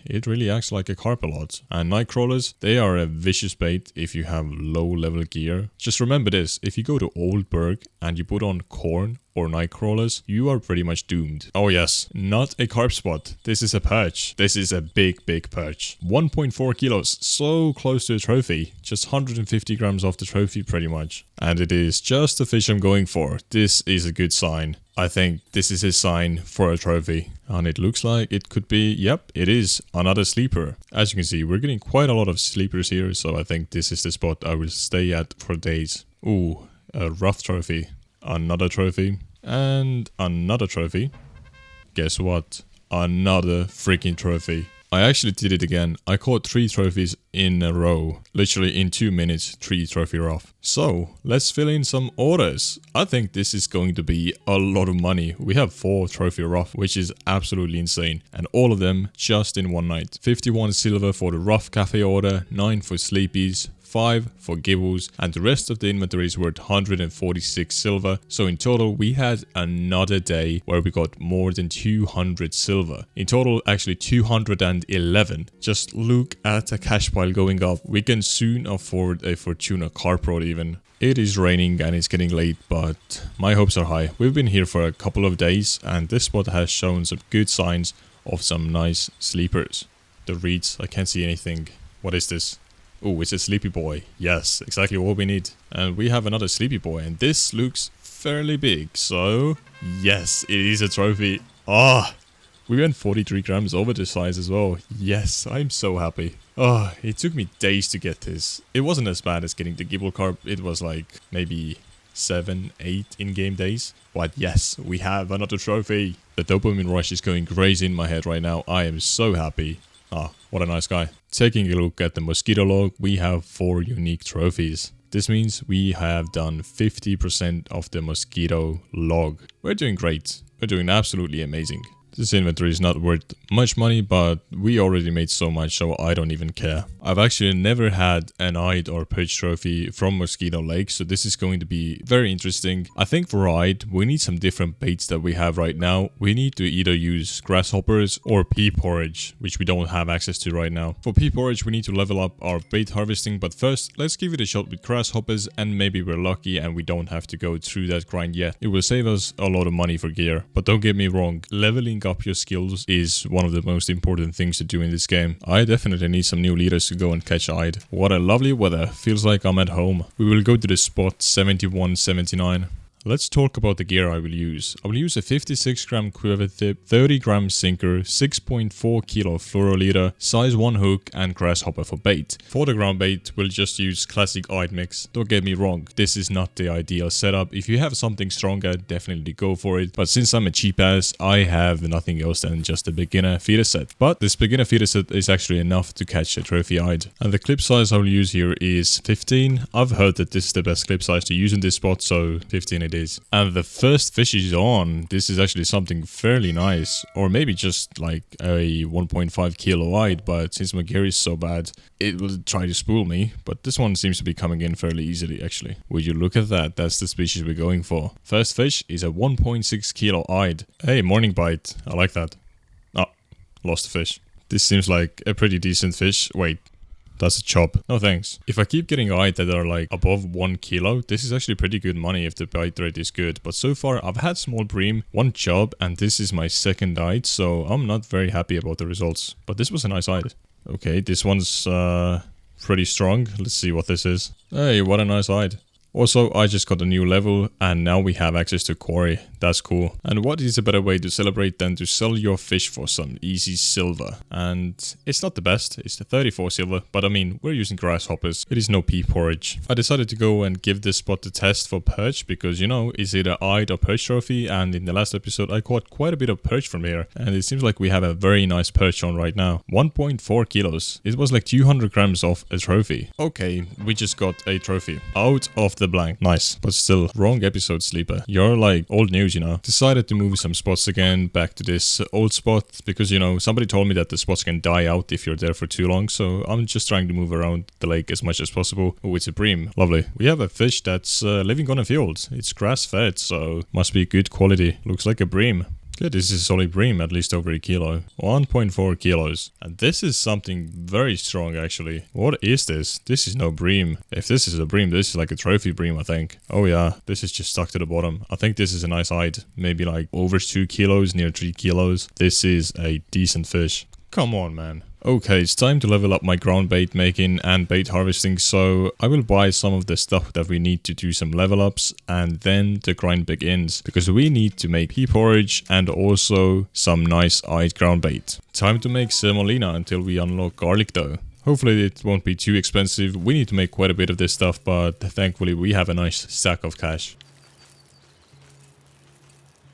it really acts like a carp a lot. And nightcrawlers, they are a vicious bait if you have low level gear. Just remember this, if you go to Oldberg and you put on corn or nightcrawlers, you are pretty much doomed. Oh yes, not a carp spot. This is a perch. This is a big perch. 1.4 kilos, so close to a trophy. Just 150 grams off the trophy pretty much. And it is just the fish I'm going for. This is a good sign. I think this is a sign for a trophy. And it looks like it could be, yep, it is another sleeper. As you can see, we're getting quite a lot of sleepers here, so I think this is the spot I will stay at for days. Ooh, a rough trophy. Another trophy. And another trophy. Guess what? Another freaking trophy. I actually did it again. I caught 3 trophies in a row. Literally in 2 minutes, 3 trophy rough. So, let's fill in some orders. I think this is going to be a lot of money. We have 4 trophy rough, which is absolutely insane. And all of them just in one night. 51 silver for the rough cafe order, 9 for sleepies, 5 for gibels, and the rest of the inventory is worth 146 silver. So in total we had another day where we got more than 200 silver. In total actually 211. Just look at the cash pile going up. We can soon afford a Fortuna carp rod even. It is raining and it's getting late, but my hopes are high. We've been here for a couple of days and this spot has shown some good signs of some nice sleepers. The reeds, I can't see anything. What is this? Oh, it's a sleepy boy. Yes, exactly what we need. And we have another sleepy boy and this looks fairly big. So, yes, it is a trophy. Ah, we went 43 grams over the size as well. Yes, I'm so happy. Oh, it took me days to get this. It wasn't as bad as getting the gibel carp. It was like maybe 7, 8 in-game days. But yes, we have another trophy. The dopamine rush is going crazy in my head right now. I am so happy. Ah, what a nice guy. Taking a look at the Mosquito log, we have 4 unique trophies. This means we have done 50% of the Mosquito log. We're doing great. We're doing absolutely amazing. This inventory is not worth much money, but we already made so much, so I don't even care. I've actually never had an eyed or perch trophy from Mosquito Lake, so this is going to be very interesting. I think for eyed, we need some different baits that we have right now. We need to either use grasshoppers or pea porridge, which we don't have access to right now. For pea porridge, we need to level up our bait harvesting, but first, let's give it a shot with grasshoppers, and maybe we're lucky and we don't have to go through that grind yet. It will save us a lot of money for gear, but don't get me wrong, leveling up your skills is one of the most important things to do in this game. I definitely need some new leaders to go and catch eyed. What a lovely weather. Feels like I'm at home. We will go to the spot 71-79. Let's talk about the gear I will use. I will use a 56 gram quiver tip, 30 gram sinker, 6.4 kilo fluoroliter, size 1 hook and grasshopper for bait. For the ground bait, we'll just use classic eyed mix. Don't get me wrong, this is not the ideal setup. If you have something stronger, definitely go for it. But since I'm a cheap ass, I have nothing else than just a beginner feeder set. But this beginner feeder set is actually enough to catch a trophy eyed. And the clip size I will use here is 15. I've heard that this is the best clip size to use in this spot, so 15 it is. And the first fish is on. This is actually something fairly nice, or maybe just like a 1.5 kilo eyed, but since my gear is so bad, it will try to spool me. But this one seems to be coming in fairly easily actually. Would you look at that? That's the species we're going for. First fish is a 1.6 kilo eyed. Hey, morning bite. I like that. Oh, lost the fish. This seems like a pretty decent fish. Wait. That's a chop. No thanks. If I keep getting eyed that are like above 1 kilo, this is actually pretty good money if the bite rate is good. But so far I've had small bream, 1 chub, and this is my second eyed, so I'm not very happy about the results. But this was a nice eyed. Okay, this one's pretty strong. Let's see what this is. Hey, what a nice eyed. Also, I just got a new level and now we have access to quarry. That's cool. And what is a better way to celebrate than to sell your fish for some easy silver? And it's not the best, it's the 34 silver, but I mean, we're using grasshoppers. It is no pea porridge. I decided to go and give this spot a test for perch because, you know, it's either eyed or perch trophy, and in the last episode I caught quite a bit of perch from here, and it seems like we have a very nice perch on right now. 1.4 kilos. It was like 200 grams of a trophy. Okay, we just got a trophy. Out of the blank. Nice. But still, wrong episode, Sleeper. You're like old news, you know. Decided to move some spots again back to this old spot because, you know, somebody told me that the spots can die out if you're there for too long, so I'm just trying to move around the lake as much as possible. Oh, it's a bream. Lovely. We have a fish that's living on a field. It's grass fed, so must be good quality. Looks like a bream. Good, this is a solid bream, at least over a kilo. 1.4 kilos. And this is something very strong, actually. What is this? This is no bream. If this is a bream, this is like a trophy bream, I think. Oh yeah, this is just stuck to the bottom. I think this is a nice height. Maybe like over 2 kilos, near 3 kilos. This is a decent fish. Come on, man. Okay, it's time to level up my ground bait making and bait harvesting, so I will buy some of the stuff that we need to do some level ups, and then the grind begins, because we need to make pea porridge and also some nice eyed ground bait. Time to make semolina until we unlock garlic though. Hopefully it won't be too expensive. We need to make quite a bit of this stuff, but thankfully we have a nice stack of cash.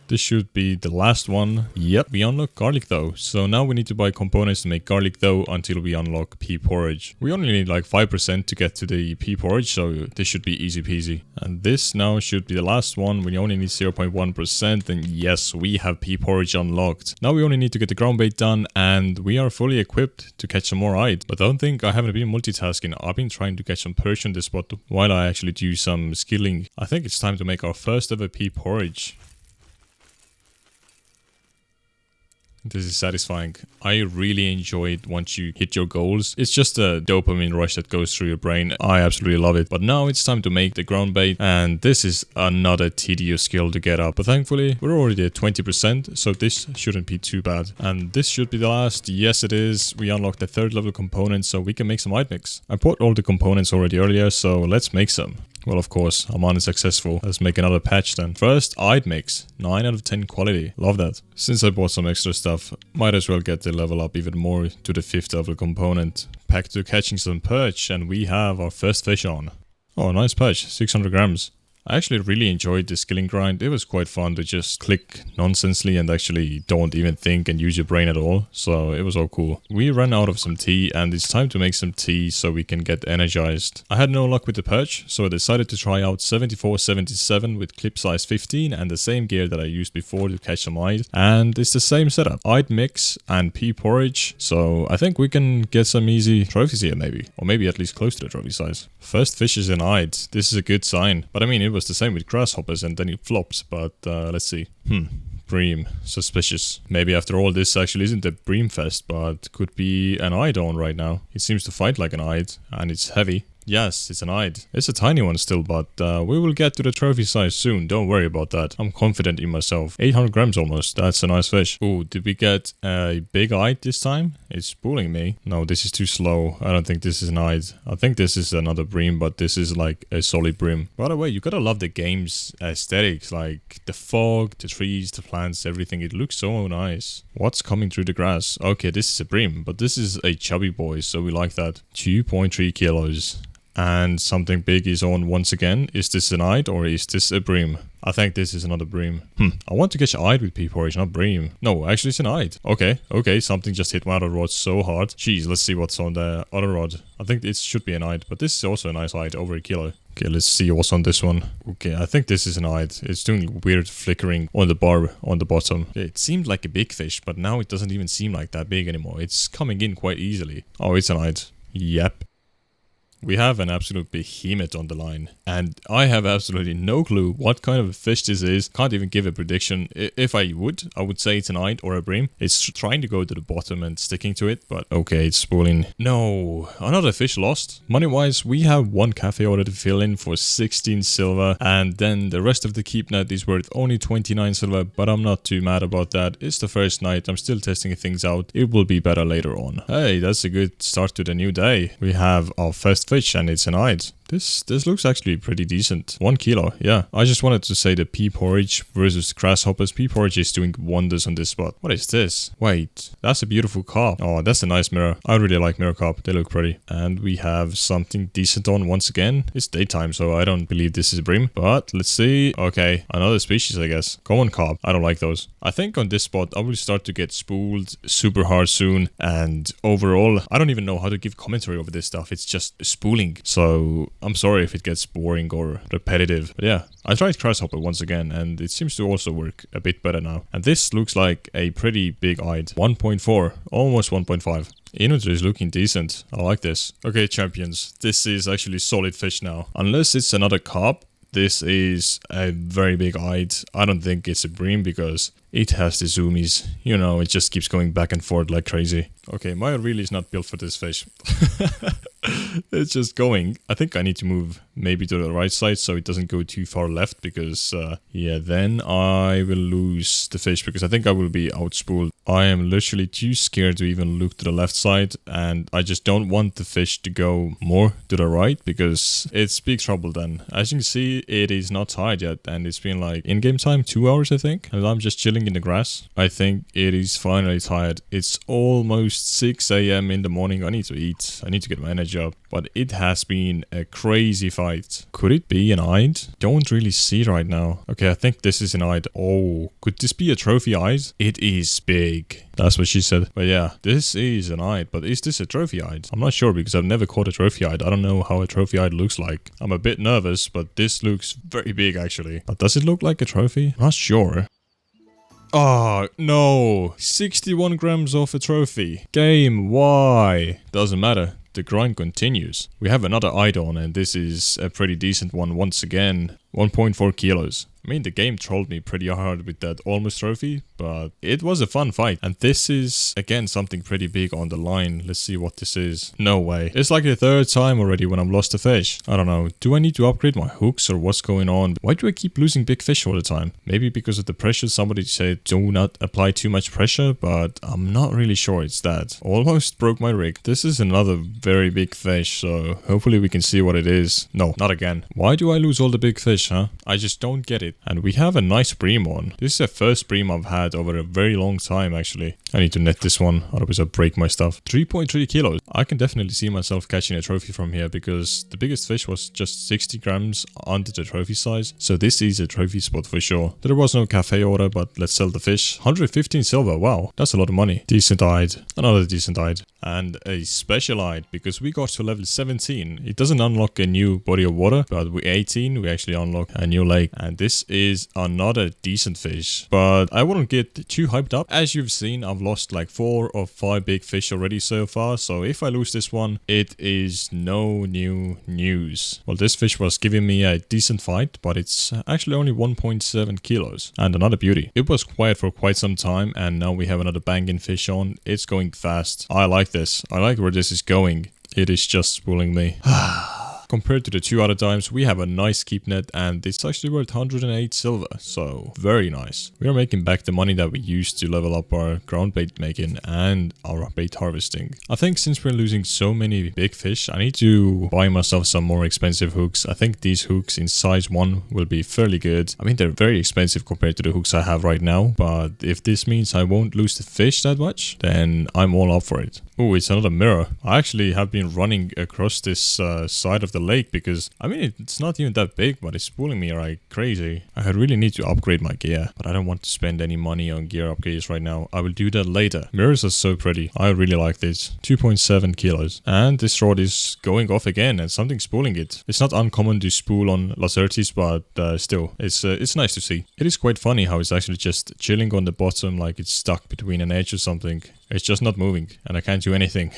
This should be the last one. Yep, we unlock garlic though. So now we need to buy components to make garlic though until we unlock pea porridge. We only need like 5% to get to the pea porridge, so this should be easy peasy. And this now should be the last one. We only need 0.1%, and yes, we have pea porridge unlocked. Now we only need to get the ground bait done and we are fully equipped to catch some more eyed. But don't think I haven't been multitasking. I've been trying to catch some perch on this spot while I actually do some skilling. I think it's time to make our first ever pea porridge. This is satisfying. I really enjoy it once you hit your goals. It's just a dopamine rush that goes through your brain. I absolutely love it. But now it's time to make the ground bait, and this is another tedious skill to get up. But thankfully, we're already at 20%, so this shouldn't be too bad. And this should be the last. Yes, it is. We unlocked the 3rd level component, so we can make some eyed mix. I bought all the components already earlier, so let's make some. Well, of course, I'm unsuccessful. Let's make another patch then. First, eyed mix. 9 out of 10 quality. Love that. Since I bought some extra stuff, might as well get the level up even more to the 5th level component. Back to catching some perch, and we have our first fish on. Oh, nice perch. 600 grams. I actually really enjoyed the skilling grind. It was quite fun to just click nonsensely and actually don't even think and use your brain at all. So it was all cool. We ran out of some tea and it's time to make some tea so we can get energized. I had no luck with the perch, so I decided to try out 7477 with clip size 15 and the same gear that I used before to catch some eyed. And it's the same setup. Eyed mix and pea porridge. So I think we can get some easy trophies here maybe. Or maybe at least close to the trophy size. First fish is an eyed. This is a good sign. But I mean, it was the same with grasshoppers and then it flopped, but let's see. Bream. Suspicious. Maybe after all this actually isn't a bream fest, but could be an eyed on right now. It seems to fight like an eyed and it's heavy. Yes, it's an eyed. It's a tiny one still, but we will get to the trophy size soon. Don't worry about that. I'm confident in myself. 800 grams almost. That's a nice fish. Ooh, did we get a big eyed this time? It's spooling me. No, this is too slow. I don't think this is an eyed. I think this is another bream, but this is like a solid bream. By the way, you gotta love the game's aesthetics. Like the fog, the trees, the plants, everything. It looks so nice. What's coming through the grass? Okay, this is a bream, but this is a chubby boy, so we like that. 2.3 kilos. And something big is on once again. Is this an eyed or is this a bream? I think this is another bream. I want to catch eyed with porridge, not bream. No, actually it's an eyed. Okay, something just hit my other rod so hard. Jeez, let's see what's on the other rod. I think it should be an eyed, but this is also a nice eyed, over a kilo. Okay, let's see what's on this one. Okay, I think this is an eyed. It's doing weird flickering on the bar on the bottom. It seemed like a big fish, but now it doesn't even seem like that big anymore. It's coming in quite easily. Oh, it's an eyed. Yep. We have an absolute behemoth on the line, and I have absolutely no clue what kind of a fish this is. Can't even give a prediction. If I would say it's an eyed or a bream. It's trying to go to the bottom and sticking to it, but okay, it's spooling. No, another fish lost. Money-wise, we have one cafe order to fill in for 16 silver, and then the rest of the keep net is worth only 29 silver, but I'm not too mad about that. It's the first night. I'm still testing things out. It will be better later on. Hey, that's a good start to the new day. We have our first fish, and it's an eyed. This looks actually pretty decent. 1 kilo, yeah. I just wanted to say the pea porridge versus grasshoppers. Pea porridge is doing wonders on this spot. What is this? Wait, that's a beautiful carp. Oh, that's a nice mirror. I really like mirror carp. They look pretty. And we have something decent on once again. It's daytime, so I don't believe this is a bream. But let's see. Okay, another species, I guess. Come on, carp. I don't like those. I think on this spot, I will start to get spooled super hard soon. And overall, I don't even know how to give commentary over this stuff. It's just spooling. So I'm sorry if it gets boring or repetitive, but yeah, I tried grasshopper once again and it seems to also work a bit better now. And this looks like a pretty big eyed 1.4, almost 1.5. Inventory is looking decent. I like this. Okay, champions, this is actually solid fish now. Unless it's another carp, this is a very big eyed. I don't think it's a bream because it has the zoomies. You know, it just keeps going back and forth like crazy. Okay, my reel is not built for this fish. It's just going. I think I need to move maybe to the right side so it doesn't go too far left because, yeah, then I will lose the fish because I think I will be outspooled. I am literally too scared to even look to the left side and I just don't want the fish to go more to the right because it's big trouble then. As you can see, it is not tied yet and it's been like in-game time 2 hours I think and I'm just chilling in the grass. I think it is finally tired. It's almost 6 a.m. in the morning. I need to eat. I need to get my energy up. But it has been a crazy fight. Could it be an eyed? Don't really see it right now. Okay, I think this is an eyed. Oh, could this be a trophy eyed? It is big. That's what she said. But yeah, this is an eyed. But is this a trophy eyed? I'm not sure because I've never caught a trophy eyed. I don't know how a trophy eyed looks like. I'm a bit nervous, but this looks very big actually. But does it look like a trophy? Not sure. Oh, no. 61 grams off a trophy. Game, why? Doesn't matter. The grind continues. We have another eyed on and this is a pretty decent one once again. 1.4 kilos. I mean, the game trolled me pretty hard with that almost trophy, but it was a fun fight. And this is, again, something pretty big on the line. Let's see what this is. No way. It's like the third time already when I've lost a fish. I don't know. Do I need to upgrade my hooks or what's going on? Why do I keep losing big fish all the time? Maybe because of the pressure. Somebody said do not apply too much pressure, but I'm not really sure it's that. Almost broke my rig. This is another very big fish, so hopefully we can see what it is. No, not again. Why do I lose all the big fish, huh? I just don't get it. And we have a nice bream on. This is the first bream I've had over a very long time actually. I need to net this one, otherwise I'll break my stuff. 3.3 kilos. I can definitely see myself catching a trophy from here because the biggest fish was just 60 grams under the trophy size. So this is a trophy spot for sure. There was no cafe order, but let's sell the fish. 115 silver, wow, that's a lot of money. Decent eyed, another decent eyed. And a special eyed because we got to level 17. It doesn't unlock a new body of water, but with 18 we actually unlock a new lake. And this is another decent fish. But I wouldn't get too hyped up. As you've seen, I've lost like 4 or 5 big fish already so far. So if I lose this one, it is no new news. Well, this fish was giving me a decent fight, but it's actually only 1.7 kilos. And another beauty. It was quiet for quite some time and now we have another banging fish on. It's going fast. I like this. I like where this is going. It is just spooling me. compared to the 2 other times, we have a nice keep net and it's actually worth 108 silver, so very nice. We are making back the money that we used to level up our ground bait making and our bait harvesting. I think since we're losing so many big fish, I need to buy myself some more expensive hooks. I think these hooks in size 1 will be fairly good. I mean, they're very expensive compared to the hooks I have right now, but if this means I won't lose the fish that much, then I'm all up for it. Oh, it's another mirror. I actually have been running across this side of the lake because, I mean, it's not even that big, but it's pulling me like crazy. I really need to upgrade my gear, but I don't want to spend any money on gear upgrades right now. I will do that later. Mirrors are so pretty. I really like this. 2.7 kilos. And this rod is going off again and something's pulling it. It's not uncommon to spool on Lacertes, but still, it's nice to see. It is quite funny how it's actually just chilling on the bottom like it's stuck between an edge or something. It's just not moving, and I can't do anything.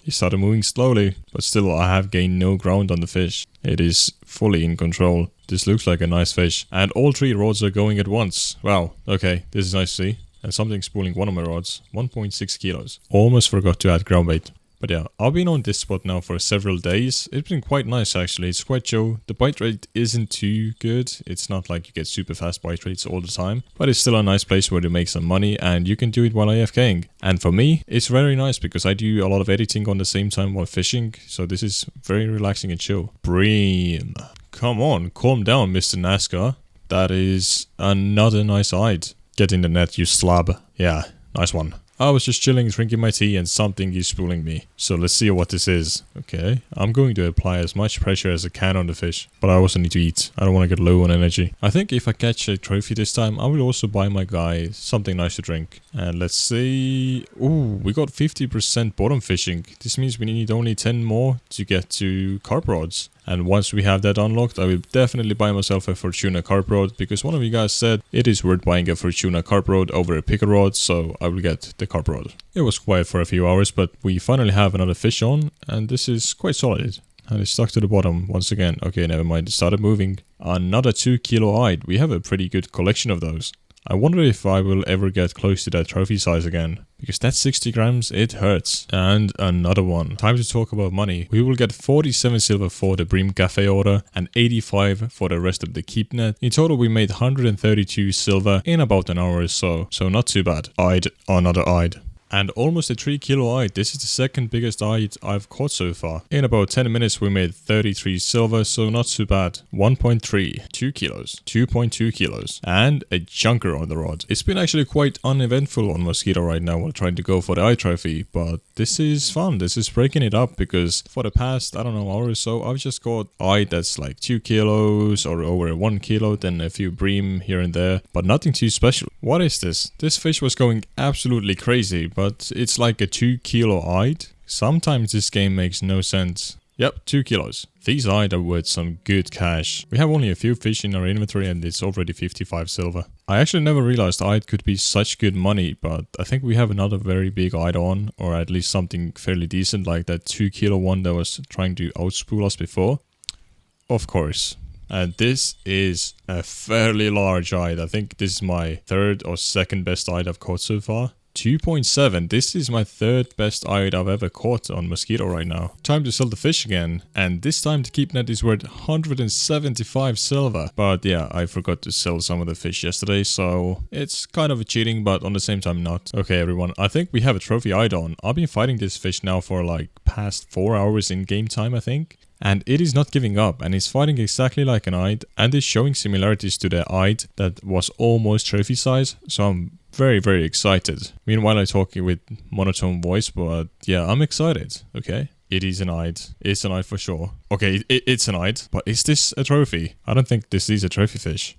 He started moving slowly, but still I have gained no ground on the fish. It is fully in control. This looks like a nice fish. And all 3 rods are going at once. Wow, okay, this is nice to see. And something's pulling one of my rods. 1.6 kilos. Almost forgot to add ground bait. But yeah, I've been on this spot now for several days. It's been quite nice actually, it's quite chill. The bite rate isn't too good. It's not like you get super fast bite rates all the time. But it's still a nice place where to make some money and you can do it while AFKing. And for me, it's very nice because I do a lot of editing on the same time while fishing. So this is very relaxing and chill. Bream. Come on, calm down Mr. NASCAR. That is another nice hide. Get in the net, you slab. Yeah, nice one. I was just chilling, drinking my tea, and something is pulling me. So let's see what this is. Okay, I'm going to apply as much pressure as I can on the fish. But I also need to eat. I don't want to get low on energy. I think if I catch a trophy this time, I will also buy my guy something nice to drink. And let's see... Ooh, we got 50% bottom fishing. This means we need only 10 more to get to carp rods. And once we have that unlocked, I will definitely buy myself a Fortuna carp rod, because one of you guys said it is worth buying a Fortuna carp rod over a picker rod, so I will get the carp rod. It was quiet for a few hours, but we finally have another fish on, and this is quite solid. And it's stuck to the bottom once again. Okay, never mind, it started moving. Another 2 kilo hide. We have a pretty good collection of those. I wonder if I will ever get close to that trophy size again, because that 60 grams, it hurts. And another one. Time to talk about money. We will get 47 silver for the Bream cafe order and 85 for the rest of the keep net. In total, we made 132 silver in about an hour or so not too bad. Another hide. And almost a 3 kilo hide. This is the second biggest hide I've caught so far. In about 10 minutes we made 33 silver, so not too bad. 1.3, 2 kilos, 2.2 kilos, and a chunker on the rod. It's been actually quite uneventful on Mosquito right now while trying to go for the eye trophy, but this is fun. This is breaking it up, because for the past, I don't know, hour or so, I've just got eye that's like 2 kilos or over 1 kilo, then a few bream here and there, but nothing too special. What is this? This fish was going absolutely crazy, but it's like a 2 kilo hide. Sometimes this game makes no sense. Yep, 2 kilos. These hide are worth some good cash. We have only a few fish in our inventory and it's already 55 silver. I actually never realized hide could be such good money, but I think we have another very big hide on, or at least something fairly decent like that 2 kilo one that was trying to outspool us before. Of course. And this is a fairly large hide. I think this is my third or second best hide I've caught so far. 2.7. This is my third best hide I've ever caught on Mosquito right now. Time to sell the fish again. And this time the keep net is worth 175 silver. But yeah, I forgot to sell some of the fish yesterday, so it's kind of a cheating, but on the same time not. Okay everyone, I think we have a trophy hide on. I've been fighting this fish now for like past 4 hours in game time, I think. And it is not giving up, and it's fighting exactly like an hide, and is showing similarities to the hide that was almost trophy size, so I'm very, very excited. Meanwhile, I'm talking with monotone voice, but yeah, I'm excited, okay? It is an hide. It's an hide for sure. Okay, it's an hide, but is this a trophy? I don't think this is a trophy fish.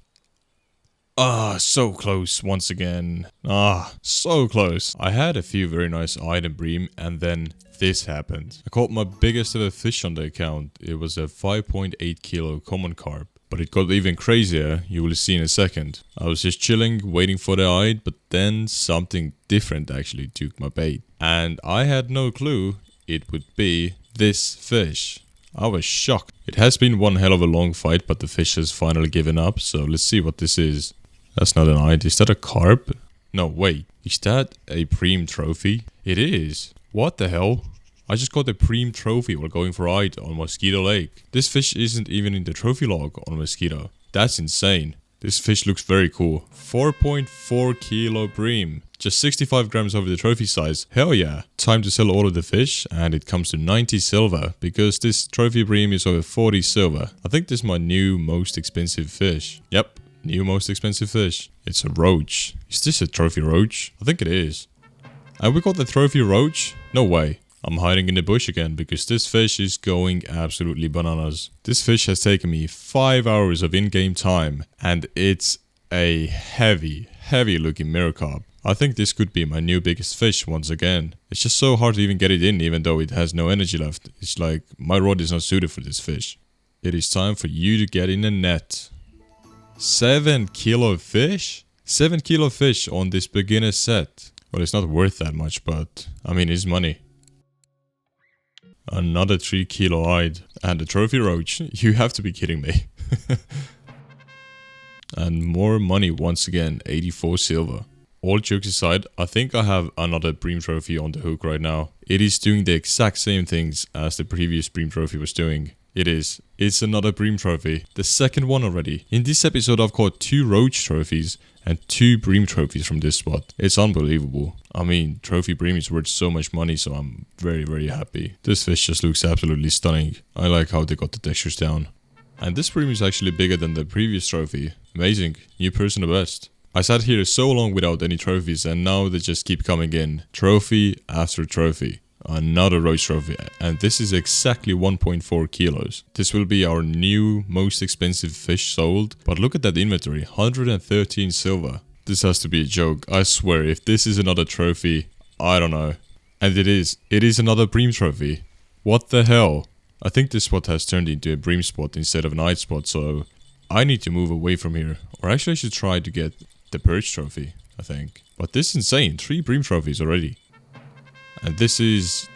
Ah, so close once again. Ah, so close. I had a few very nice hide and bream, and then this happened. I caught my biggest ever fish on the account. It was a 5.8 kilo common carp. But it got even crazier, you will see in a second. I was just chilling, waiting for the hide, but then something different actually took my bait. And I had no clue it would be this fish. I was shocked. It has been one hell of a long fight, but the fish has finally given up, so let's see what this is. That's not an hide. Is that a carp? No, wait. Is that a bream trophy? It is. What the hell? I just got the bream trophy while going for Ide on Mosquito Lake. This fish isn't even in the trophy log on Mosquito. That's insane. This fish looks very cool. 4.4 kilo bream. Just 65 grams over the trophy size. Hell yeah. Time to sell all of the fish, and it comes to 90 silver because this trophy bream is over 40 silver. I think this is my new most expensive fish. Yep, new most expensive fish. It's a roach. Is this a trophy roach? I think it is. And we got the trophy roach? No way. I'm hiding in the bush again because this fish is going absolutely bananas. This fish has taken me 5 hours of in-game time, and it's a heavy looking mirror carp. I think this could be my new biggest fish once again. It's just so hard to even get it in even though it has no energy left. It's like my rod is not suited for this fish. It is time for you to get in the net. 7 kilo fish? 7 kilo fish on this beginner set. Well, it's not worth that much, but I mean, it's money. Another 3 kilo Ide. And a trophy roach. You have to be kidding me. And more money once again. 84 silver. All jokes aside, I think I have another bream trophy on the hook right now. It is doing the exact same things as the previous bream trophy was doing. It is. It's another bream trophy. The second one already. In this episode I've caught 2 roach trophies and 2 bream trophies from this spot. It's unbelievable. I mean, trophy bream is worth so much money, so I'm very happy. This fish just looks absolutely stunning. I like how they got the textures down. And this bream is actually bigger than the previous trophy. Amazing. New personal best. I sat here so long without any trophies and now they just keep coming in. Trophy after trophy. Another roach trophy, and this is exactly 1.4 kilos. This will be our new most expensive fish sold, but look at that inventory, 113 silver. This has to be a joke, I swear. If this is another trophy, I don't know. And it is another bream trophy. What the hell? I think this spot has turned into a bream spot instead of an Ide spot, so I need to move away from here. Or actually I should try to get the Perch trophy, I think. But this is insane, 3 bream trophies already. And this is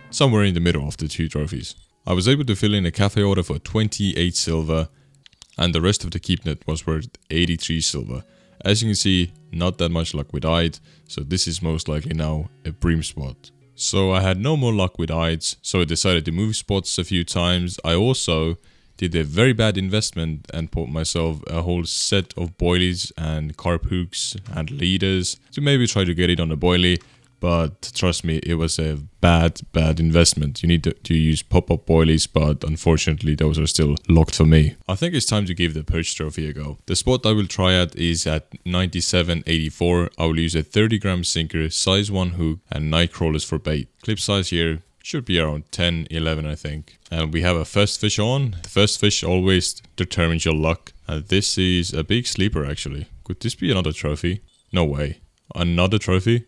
somewhere in the middle of the 2 trophies. I was able to fill in a cafe order for 28 silver, and the rest of the keep net was worth 83 silver. As you can see, not that much luck with Ide, so this is most likely now a bream spot. So I had no more luck with Ides, so I decided to move spots a few times. I also did a very bad investment and bought myself a whole set of boilies and carp hooks and leaders to maybe try to get it on a boilie. But trust me, it was a bad investment. You need to use pop-up boilies, but unfortunately those are still locked for me. I think it's time to give the Perch trophy a go. The spot I will try at is at 97.84. I will use a 30 gram sinker, size 1 hook and night crawlers for bait. Clip size here should be around 10, 11 I think. And we have a first fish on. The first fish always determines your luck. And this is a big sleeper actually. Could this be another trophy? No way. Another trophy?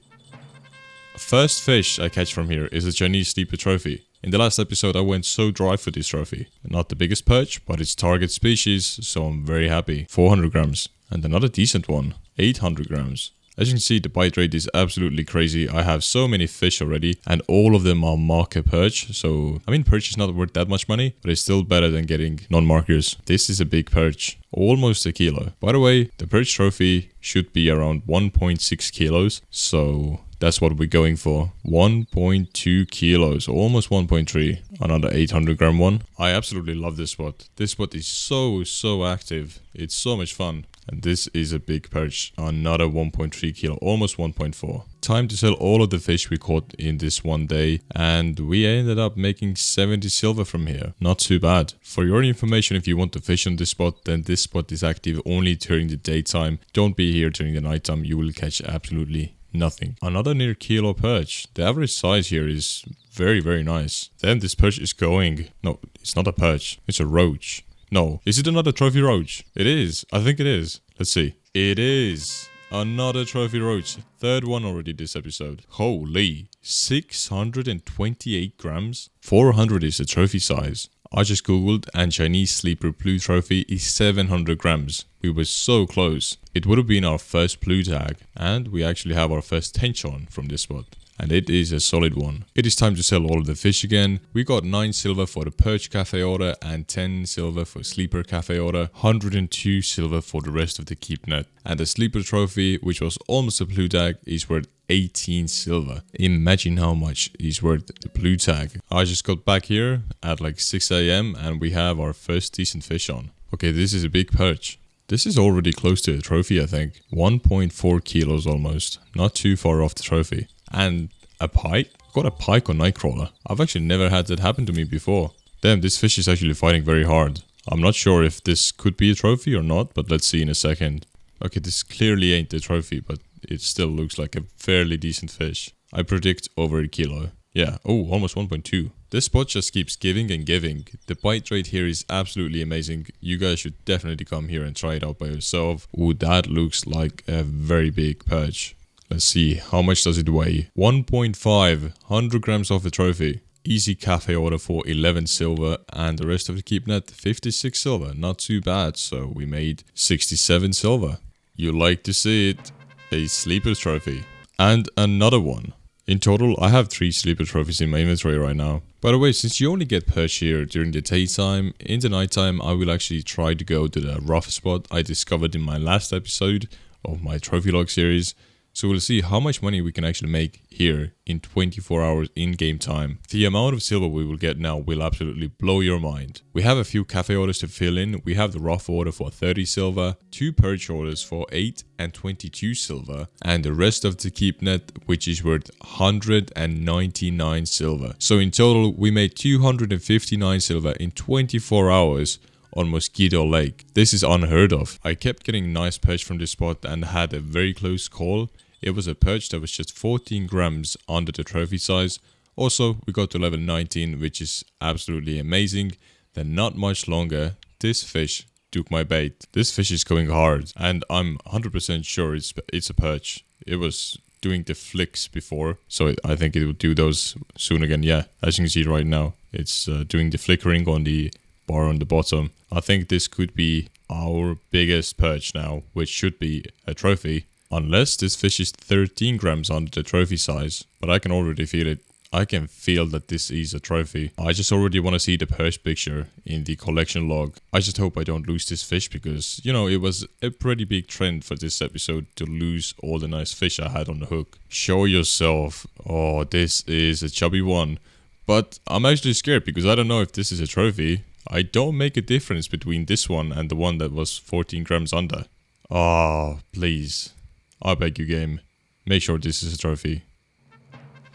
First fish I catch from here is a Chinese sleeper trophy. In the last episode I went so dry for this trophy. Not the biggest perch, but it's target species, so I'm very happy. 400 grams. And another decent one. 800 grams. As you can see, the bite rate is absolutely crazy. I have so many fish already, and all of them are marker perch. So, I mean, perch is not worth that much money, but it's still better than getting non-markers. This is a big perch. Almost a kilo. By the way, the perch trophy should be around 1.6 kilos. So that's what we're going for. 1.2 kilos, almost 1.3. Another 800 gram one. I absolutely love this spot. This spot is so active. It's so much fun. And this is a big perch. Another 1.3 kilo, almost 1.4. Time to sell all of the fish we caught in this one day. And we ended up making 70 silver from here. Not too bad. For your information, if you want to fish on this spot, then this spot is active only during the daytime. Don't be here during the nighttime. You will catch absolutely nothing. Another near kilo perch. The average size here is very nice. Then this perch is going. No, it's not a perch. It's a roach. No. Is it another trophy roach? It is. I think it is. Let's see. It is. Another trophy roach. Third one already this episode. Holy. 628 grams. 400 is the trophy size. I just googled and Chinese sleeper blue trophy is 700 grams. We were so close. It would have been our first blue tag. And we actually have our first tench on from this spot. And it is a solid one. It is time to sell all of the fish again. We got 9 silver for the Perch cafe order and 10 silver for sleeper cafe order. 102 silver for the rest of the keep net. And the sleeper trophy, which was almost a blue tag, is worth 18 silver. Imagine how much is worth the blue tag. I just got back here at like 6 a.m. and we have our first decent fish on. Okay, this is a big perch. This is already close to a trophy, I think. 1.4 kilos almost. Not too far off the trophy. And a pike? Got a pike on Nightcrawler. I've actually never had that happen to me before. Damn, this fish is actually fighting very hard. I'm not sure if this could be a trophy or not, but let's see in a second. Okay, this clearly ain't the trophy, but it still looks like a fairly decent fish. I predict over a kilo. Yeah, oh, almost 1.2. This spot just keeps giving and giving. The bite rate here is absolutely amazing. You guys should definitely come here and try it out by yourself. Ooh, that looks like a very big perch. Let's see, how much does it weigh? 1.5, 100 grams off a trophy. Easy cafe order for 11 silver and the rest of the keep net 56 silver. Not too bad, so we made 67 silver. You like to see it. A sleeper trophy. And another one. In total, I have 3 sleeper trophies in my inventory right now. By the way, since you only get perch here during the daytime, in the nighttime I will actually try to go to the ruffe spot I discovered in my last episode of my trophy log series. So we'll see how much money we can actually make here in 24 hours in-game time. The amount of silver we will get now will absolutely blow your mind. We have a few cafe orders to fill in. We have the ruffe order for 30 silver, 2 perch orders for 8 and 22 silver, and the rest of the keep net, which is worth 199 silver. So in total, we made 259 silver in 24 hours on Mosquito Lake. This is unheard of. I kept getting nice perch from this spot and had a very close call. It was a perch that was just 14 grams under the trophy size. Also, we got to level 19, which is absolutely amazing. Then not much longer, this fish took my bait. This fish is going hard, and I'm 100% sure it's a perch. It was doing the flicks before, so I think it will do those soon again. Yeah, as you can see right now, it's doing the flickering on the bar on the bottom. I think this could be our biggest perch now, which should be a trophy. Unless this fish is 13 grams under the trophy size. But I can already feel it. I can feel that this is a trophy. I just already want to see the perch picture in the collection log. I just hope I don't lose this fish because, you know, it was a pretty big trend for this episode to lose all the nice fish I had on the hook. Show yourself. Oh, this is a chubby one. But I'm actually scared because I don't know if this is a trophy. I don't make a difference between this one and the one that was 14 grams under. Oh, please. I beg you, game. Make sure this is a trophy.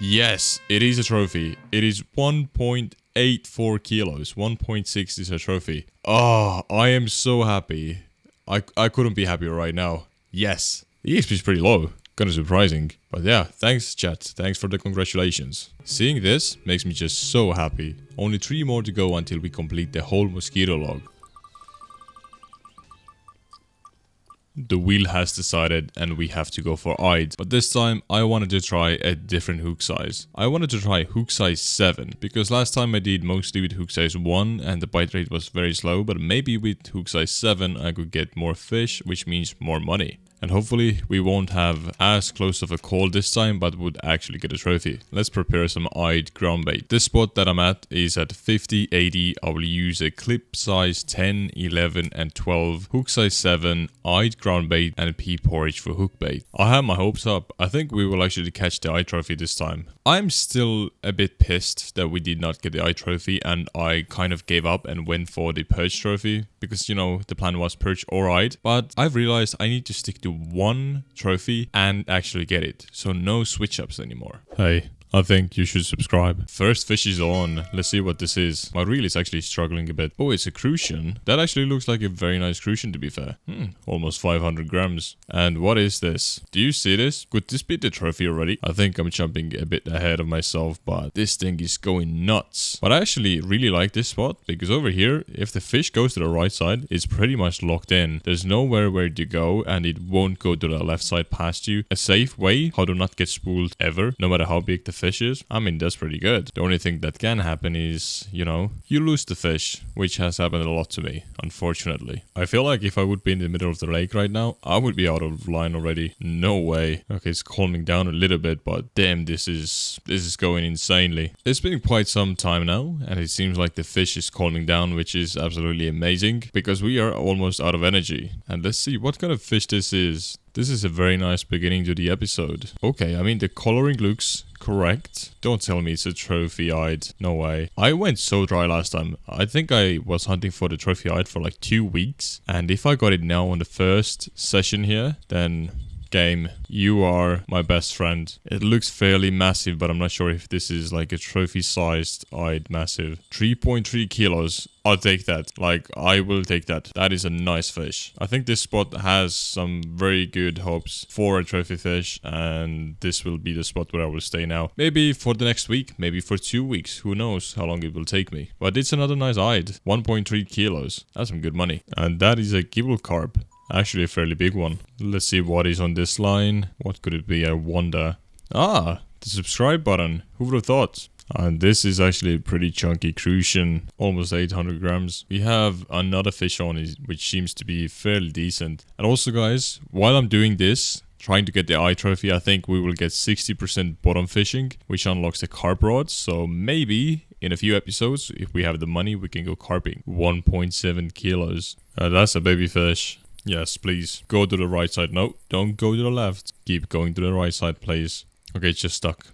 Yes, it is a trophy. It is 1.84 kilos. 1.6 is a trophy. Oh, I am so happy. I couldn't be happier right now. Yes. The EXP is pretty low. Kind of surprising. But yeah, thanks chat. Thanks for the congratulations. Seeing this makes me just so happy. Only 3 more to go until we complete the whole Mosquito log. The wheel has decided and we have to go for eyed, but this time I wanted to try a different hook size. I wanted to try hook size 7 because last time I did mostly with hook size 1 and the bite rate was very slow, but maybe with hook size 7 I could get more fish, which means more money. And hopefully we won't have as close of a call this time, but would actually get a trophy. Let's prepare some eyed ground bait. This spot that I'm at is at 50, 80. I will use a clip size 10, 11 and 12, hook size 7, eyed ground bait and pea porridge for hook bait. I have my hopes up. I think we will actually catch the eye trophy this time. I'm still a bit pissed that we did not get the eye trophy and I kind of gave up and went for the perch trophy because, you know, the plan was perch or eyed, but I've realized I need to stick to one trophy and actually get it, so no switch ups anymore. Hey, I think you should subscribe. First fish is on. Let's see what this is. My reel is actually struggling a bit. Oh, it's a crucian. That actually looks like a very nice crucian, to be fair. Almost 500 grams. And what is this? Do you see this? Could this be the trophy already? I think I'm jumping a bit ahead of myself, but this thing is going nuts. But I actually really like this spot because over here, if the fish goes to the right side, it's pretty much locked in. There's nowhere where to go and it won't go to the left side past you. A safe way how to not get spooled ever, no matter how big the fish is. I mean, that's pretty good. The only thing that can happen is, you know, you lose the fish, which has happened a lot to me, unfortunately. I feel like if I would be in the middle of the lake right now, I would be out of line already. No way. Okay, it's calming down a little bit, but damn, this is going insanely. It's been quite some time now, and it seems like the fish is calming down, which is absolutely amazing, because we are almost out of energy. And let's see what kind of fish this is. This is a very nice beginning to the episode. Okay, I mean the coloring looks correct. Don't tell me it's a trophy-eyed. No way. I went so dry last time. I think I was hunting for the trophy-eyed for like 2 weeks. And if I got it now on the first session here, then game, you are my best friend. It looks fairly massive, but I'm not sure if this is like a trophy-sized eyed massive. 3.3 kilos. I'll take that. Like, I will take that. That is a nice fish. I think this spot has some very good hopes for a trophy fish, and this will be the spot where I will stay now. Maybe for the next week, maybe for 2 weeks. Who knows how long it will take me. But it's another nice eyed. 1.3 kilos. That's some good money. And that is a gibel carp. Actually a fairly big one. Let's see what is on this line. What could it be? I wonder. Ah, the subscribe button. Who would have thought? And this is actually a pretty chunky crucian, almost 800 grams. We have another fish on it, which seems to be fairly decent. And also guys, while I'm doing this, trying to get the eye trophy, I think we will get 60% bottom fishing, which unlocks the carp rods. So maybe in a few episodes, if we have the money, we can go carping. 1.7 kilos. That's a baby fish. Yes, please. Go to the right side. No, don't go to the left. Keep going to the right side, please. Okay, it's just stuck.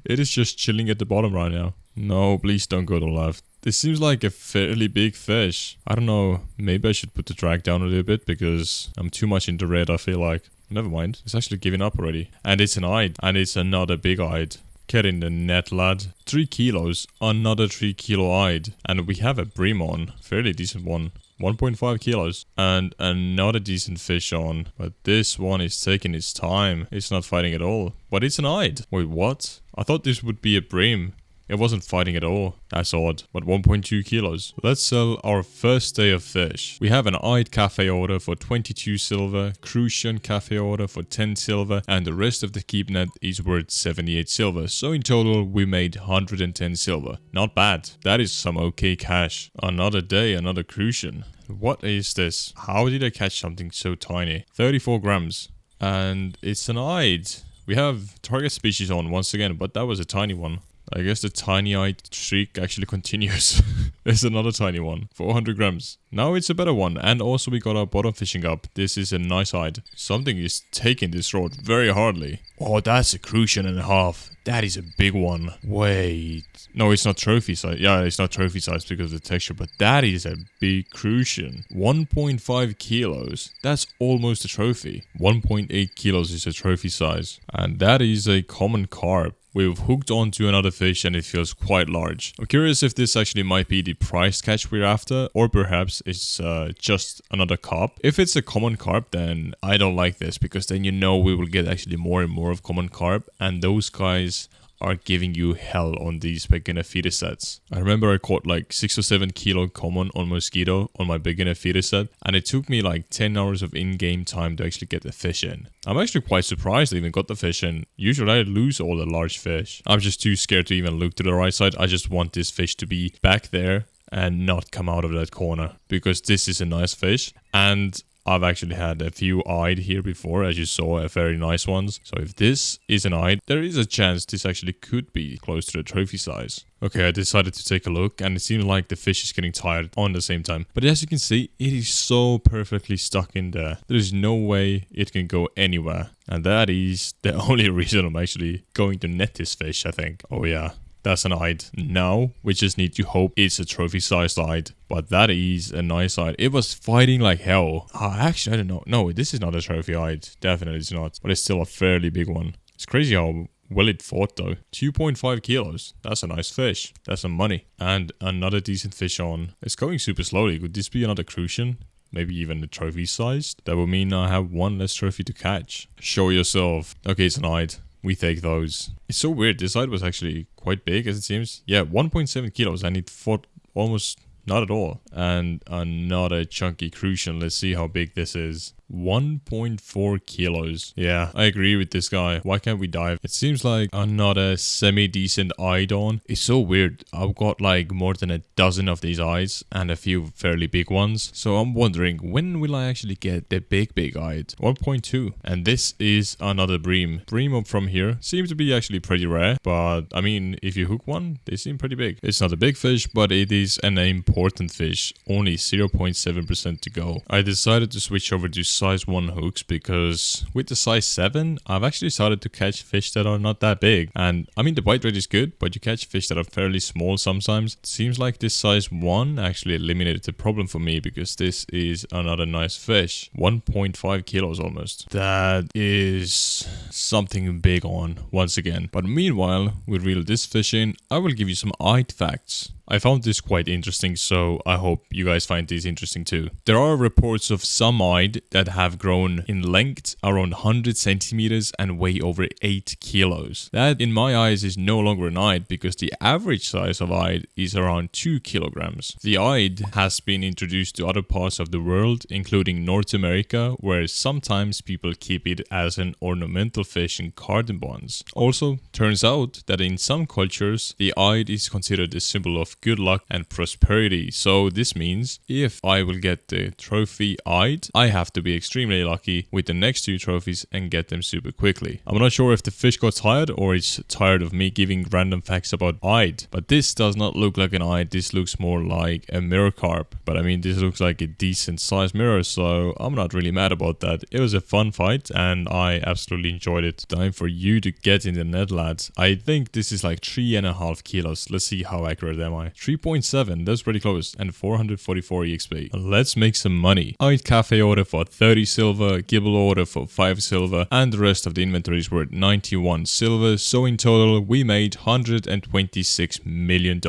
It is just chilling at the bottom right now. No, please don't go to the left. This seems like a fairly big fish. I don't know. Maybe I should put the drag down a little bit because I'm too much into red, I feel like. Never mind. It's actually giving up already. And it's an eyed. And it's another big eyed. Get in the net, lad. 3 kilos. Another 3 kilo eyed. And we have a bream on. Fairly decent one. 1.5 kilos. And another decent fish on. But this one is taking its time. It's not fighting at all. But it's an eyed. Wait, what? I thought this would be a bream. It wasn't fighting at all. That's odd. But 1.2 kilos. Let's sell our first day of fish. We have an eyed cafe order for 22 silver, crucian cafe order for 10 silver, and the rest of the keep net is worth 78 silver. So in total, we made 110 silver. Not bad. That is some okay cash. Another day, another crucian. What is this? How did I catch something so tiny? 34 grams. And it's an eyed. We have target species on once again, but that was a tiny one. I guess the tiny-eyed streak actually continues. There's another tiny one. 400 grams. Now it's a better one. And also we got our bottom fishing up. This is a nice eyed. Something is taking this rod very hardly. Oh, that's a crucian and a half. That is a big one. Wait. No, it's not trophy size. Yeah, it's not trophy size because of the texture. But that is a big crucian. 1.5 kilos. That's almost a trophy. 1.8 kilos is a trophy size. And that is a common carp. We've hooked onto another fish and it feels quite large. I'm curious if this actually might be the price catch we're after, or perhaps it's just another carp. If it's a common carp, then I don't like this, because then you know we will get actually more and more of common carp, and those guys are giving you hell on these beginner feeder sets. I remember I caught like 6 or 7 kilo common on Mosquito on my beginner feeder set, and it took me like 10 hours of in-game time to actually get the fish in. I'm actually quite surprised I even got the fish in. Usually I lose all the large fish. I'm just too scared to even look to the right side. I just want this fish to be back there and not come out of that corner, because this is a nice fish, and I've actually had a few eyed here before, as you saw, a very nice ones. So if this is an eyed, there is a chance this actually could be close to the trophy size. Okay, I decided to take a look, and it seemed like the fish is getting tired on the same time. But as you can see, it is so perfectly stuck in there. There's no way it can go anywhere. And that is the only reason I'm actually going to net this fish, I think. Oh yeah. That's an eyed. Now, we just need to hope it's a trophy-sized eyed. But that is a nice eyed. It was fighting like hell. Actually, I don't know. No, this is not a trophy eyed. Definitely it's not. But it's still a fairly big one. It's crazy how well it fought though. 2.5 kilos. That's a nice fish. That's some money. And another decent fish on. It's going super slowly. Could this be another crucian? Maybe even a trophy sized? That would mean I have one less trophy to catch. Show yourself. Okay, it's an eyed. We take those. It's so weird. This side was actually quite big, as it seems. Yeah, 1.7 kilos, and it fought almost not at all. And another chunky crucian. Let's see how big this is. 1.4 kilos. Yeah, I agree with this guy. Why can't we dive? It seems like another semi-decent eyed on. It's so weird. I've got like more than a dozen of these eyes and a few fairly big ones. So I'm wondering, when will I actually get the big eyed? 1.2. And this is another bream. Bream up from here seems to be actually pretty rare. But I mean, if you hook one, they seem pretty big. It's not a big fish, but it is an aim important fish, only 0.7% to go. I decided to switch over to size 1 hooks because with the size 7, I've actually started to catch fish that are not that big. And I mean, the bite rate is good, but you catch fish that are fairly small sometimes. It seems like this size 1 actually eliminated the problem for me because this is another nice fish. 1.5 kilos almost. That is something big on once again. But meanwhile, we reel this fish in. I will give you some eyed facts. I found this quite interesting, so I hope you guys find this interesting too. There are reports of some eyed that have grown in length around 100 centimeters and weigh over 8 kilos. That, in my eyes, is no longer an eyed because the average size of eyed is around 2 kilograms. The eyed has been introduced to other parts of the world, including North America, where sometimes people keep it as an ornamental fish in garden bonds. Also, turns out that in some cultures, the eyed is considered a symbol of good luck and prosperity. So this means if I will get the trophy eyed, I have to be extremely lucky with the next 2 trophies and get them super quickly. I'm not sure if the fish got tired or it's tired of me giving random facts about eyed, but this does not look like an eyed. This looks more like a mirror carp, but I mean, this looks like a decent sized mirror, so I'm not really mad about that. It was a fun fight and I absolutely enjoyed it. Time for you to get in the net, lads. I think this is like 3.5 kilos. Let's see how accurate am I. 3.7, that's pretty close, and 444 EXP. Let's make some money. Eyed cafe order for 30 silver, gibel order for 5 silver, and the rest of the inventory is worth 91 silver, so in total we made $126 million.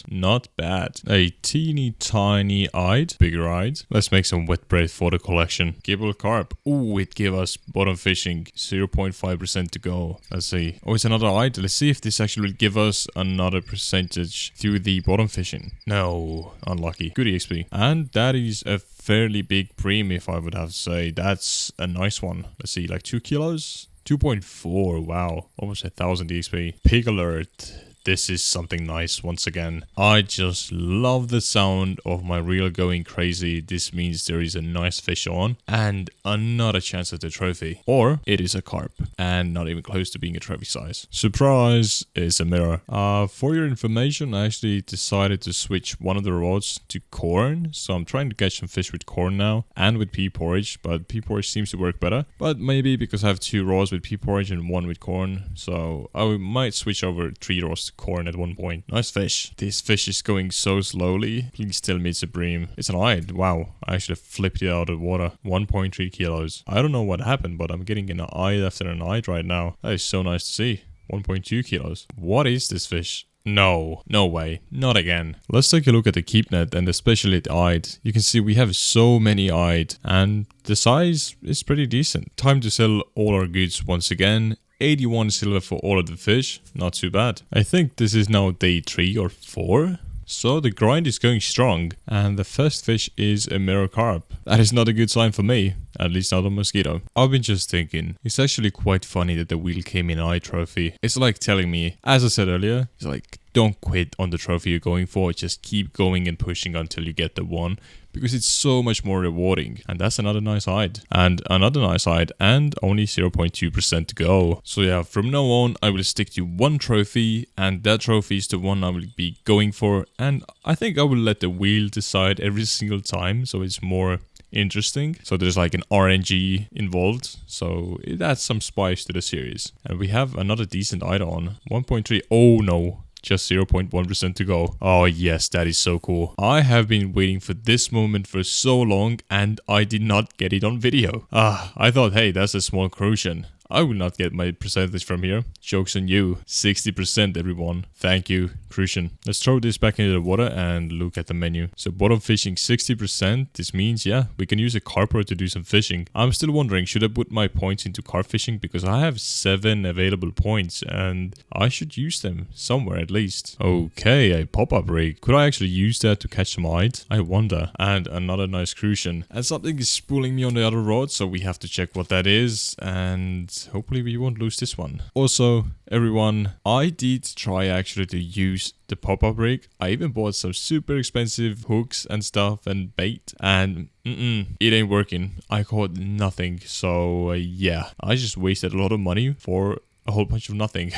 Not bad. A teeny tiny eyed, bigger eyed. Let's make some wet bread for the collection. Gibel carp. Ooh, it gave us bottom fishing, 0.5% to go. Let's see. Oh, it's another eyed. Let's see if this actually will give us another percentage through the bottom fishing. No, unlucky. Good EXP. And that is a fairly big bream, if I would have to say. That's a nice one. Let's see, like 2 kilos? 2.4, wow. Almost 1,000 EXP. Pig alert. This is something nice once again. I just love the sound of my reel going crazy. This means there is a nice fish on and another chance at the trophy. Or it is a carp and not even close to being a trophy size. Surprise, it's a mirror. For your information, I actually decided to switch one of the rods to corn. So I'm trying to catch some fish with corn now and with pea porridge, but pea porridge seems to work better. But maybe because I have 2 rods with pea porridge and 1 with corn. So I might switch over 3 rods to corn at one point. Nice fish. This fish is going so slowly. Please tell me it's a bream. It's an eyed. Wow. I actually flipped it out of the water. 1.3 kilos. I don't know what happened, but I'm getting an eyed after an eyed right now. That is so nice to see. 1.2 kilos. What is this fish? No, no way, not again. Let's take a look at the keep net and especially the eyed. You can see we have so many eyed and the size is pretty decent. Time to sell all our goods once again. 81 silver for all of the fish, not too bad. I think this is now day 3 or 4. So the grind is going strong and the first fish is a mirror carp. That is not a good sign for me, at least not on Mosquito. I've been just thinking, it's actually quite funny that the wheel came in eye trophy. It's like telling me, as I said earlier, it's like don't quit on the trophy you're going for, just keep going and pushing until you get the one. Because it's so much more rewarding. And that's another nice hide. And another nice hide. And only 0.2% to go. So yeah, from now on, I will stick to 1 trophy. And that trophy is the one I will be going for. And I think I will let the wheel decide every single time. So it's more interesting. So there's like an RNG involved. So it adds some spice to the series. And we have another decent hide on. 1.3. Oh no. Just 0.1% to go. Oh yes, that is so cool. I have been waiting for this moment for so long and I did not get it on video. I thought, hey, that's a small crucian. I will not get my percentage from here. Joke's on you. 60% everyone. Thank you, crucian. Let's throw this back into the water and look at the menu. So bottom fishing 60%. This means, yeah, we can use a carp rod to do some fishing. I'm still wondering, should I put my points into carp fishing? Because I have 7 available points and I should use them somewhere at least. Okay, a pop-up rig. Could I actually use that to catch some eyed? I wonder. And another nice crucian. And something is spooling me on the other rod, so we have to check what that is. And hopefully we won't lose this one. Also, everyone, I did try actually to use the pop-up rig. I even bought some super expensive hooks and stuff and bait and it ain't working. I caught nothing. So yeah, I just wasted a lot of money for a whole bunch of nothing.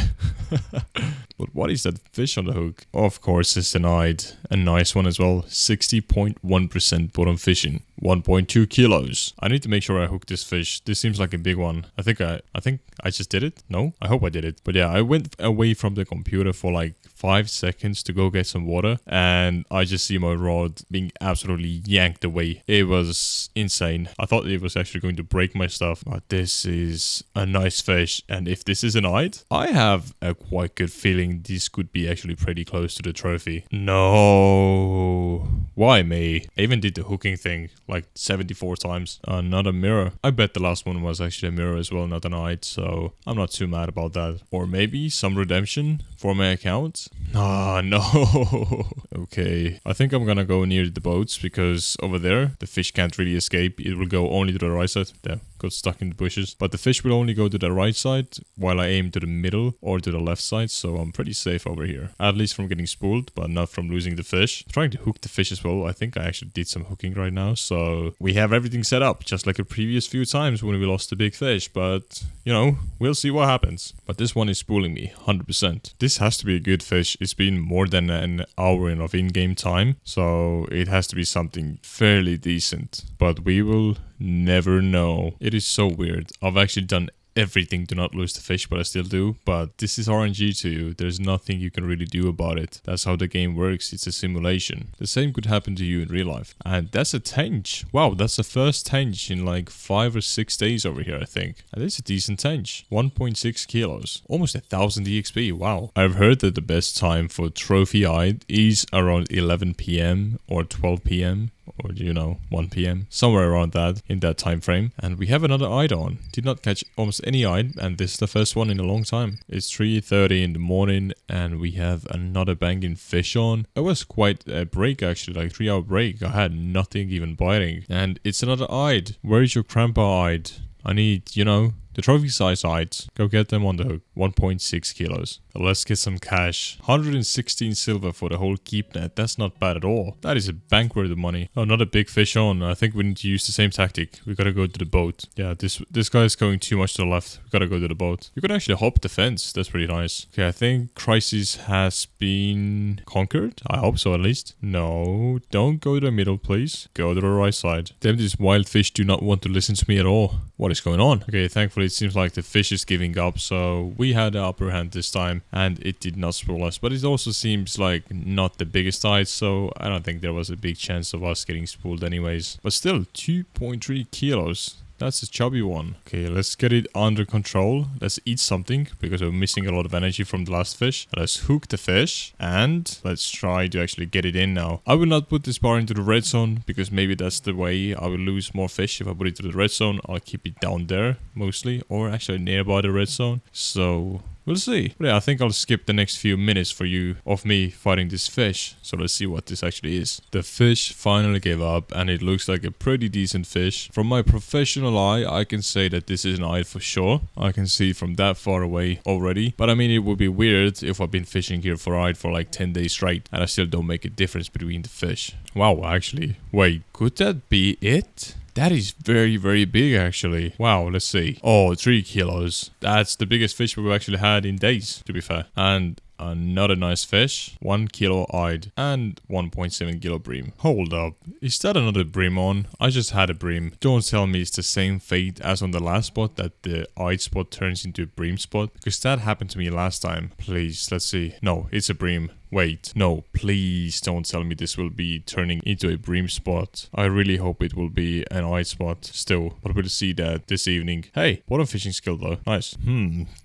But what is that fish on the hook? Of course, it's denied. A nice one as well. 60.1% bottom fishing. 1.2 kilos. I need to make sure I hook this fish. This seems like a big one. I think I just did it. No, I hope I did it. But yeah, I went away from the computer for like 5 seconds to go get some water, and I just see my rod being absolutely yanked away. It was insane. I thought it was actually going to break my stuff, but this is a nice fish. And if this is an eyed, I have a quite good feeling this could be actually pretty close to the trophy. No, why me? I even did the hooking thing like 74 times. Not a mirror. I bet the last one was actually a mirror as well, not an eyed, so I'm not too mad about that. Or maybe some redemption for my account. Ah, no. Okay, I think I'm gonna go near the boats because over there the fish can't really escape. It will go only to the right side. There, got stuck in the bushes. But the fish will only go to the right side while I aim to the middle or to the left side, so I'm pretty safe over here. At least from getting spooled, but not from losing the fish. I'm trying to hook the fish as well. I think I actually did some hooking right now, so we have everything set up just like the previous few times when we lost the big fish. But you know, we'll see what happens. But this one is spooling me 100%. This has to be a good fish. It's been more than an hour of in-game time, so it has to be something fairly decent. But we will never know. It is so weird. I've actually done everything to not lose the fish, but I still do. But this is RNG to you. There's nothing you can really do about it. That's how the game works. It's a simulation. The same could happen to you in real life. And that's a tench. Wow, that's the first tench in like 5 or 6 days over here, I think. And it's a decent tench. 1.6 kilos. Almost 1000 EXP. Wow. I've heard that the best time for trophy eyed is around 11 PM or 12 PM. Or, you know, 1 PM, somewhere around that, in that time frame. And we have another eyed on. Did not catch almost any eyed, and this is the first one in a long time. It's 3:30 in the morning, and we have another banging fish on. It was quite a break, actually, like 3-hour break. I had nothing even biting. And it's another eyed. Where is your cramper eyed? I need, you know, the trophy size eyes. Go get them on the hook. 1.6 kilos. Let's get some cash. 116 silver for the whole keep net. That's not bad at all. That is a bank worth of money. Oh, not a big fish on. I think we need to use the same tactic. We gotta go to the boat. Yeah, this guy is going too much to the left. We gotta go to the boat. You can actually hop the fence. That's pretty nice. Okay, I think crisis has been conquered. I hope so, at least. No, don't go to the middle, please. Go to the right side. Damn, these wild fish do not want to listen to me at all. What is going on? Okay, thankfully it seems like the fish is giving up, so we had the upper hand this time, and it did not spoil us. But it also seems like not the biggest eyes, so I don't think there was a big chance of us getting spooled anyways. But still, 2.3 kilos. That's a chubby one. Okay, let's get it under control. Let's eat something because we're missing a lot of energy from the last fish. Let's hook the fish and let's try to actually get it in now. I will not put this bar into the red zone because maybe that's the way I will lose more fish. If I put it to the red zone, I'll keep it down there mostly, or actually nearby the red zone. So we'll see. But yeah, I think I'll skip the next few minutes for you of me fighting this fish. So let's see what this actually is. The fish finally gave up, and it looks like a pretty decent fish. From my professional eye, I can say that this is an eye for sure. I can see from that far away already. But I mean, it would be weird if I've been fishing here for eye for like 10 days straight and I still don't make a difference between the fish. Wow, actually. Wait, could that be it? That is very, very big, actually. Wow, let's see. Oh, 3 kilos. That's the biggest fish we've actually had in days, to be fair. And another nice fish. 1 kilo eyed and 1.7 kilo bream. Hold up. Is that another bream on? I just had a bream. Don't tell me it's the same fate as on the last spot, that the eyed spot turns into a bream spot. Because that happened to me last time. Please, let's see. No, it's a bream. Wait, no, please don't tell me this will be turning into a bream spot. I really hope it will be an eye spot still, but we'll see that this evening. Hey, bottom fishing skill though. Nice.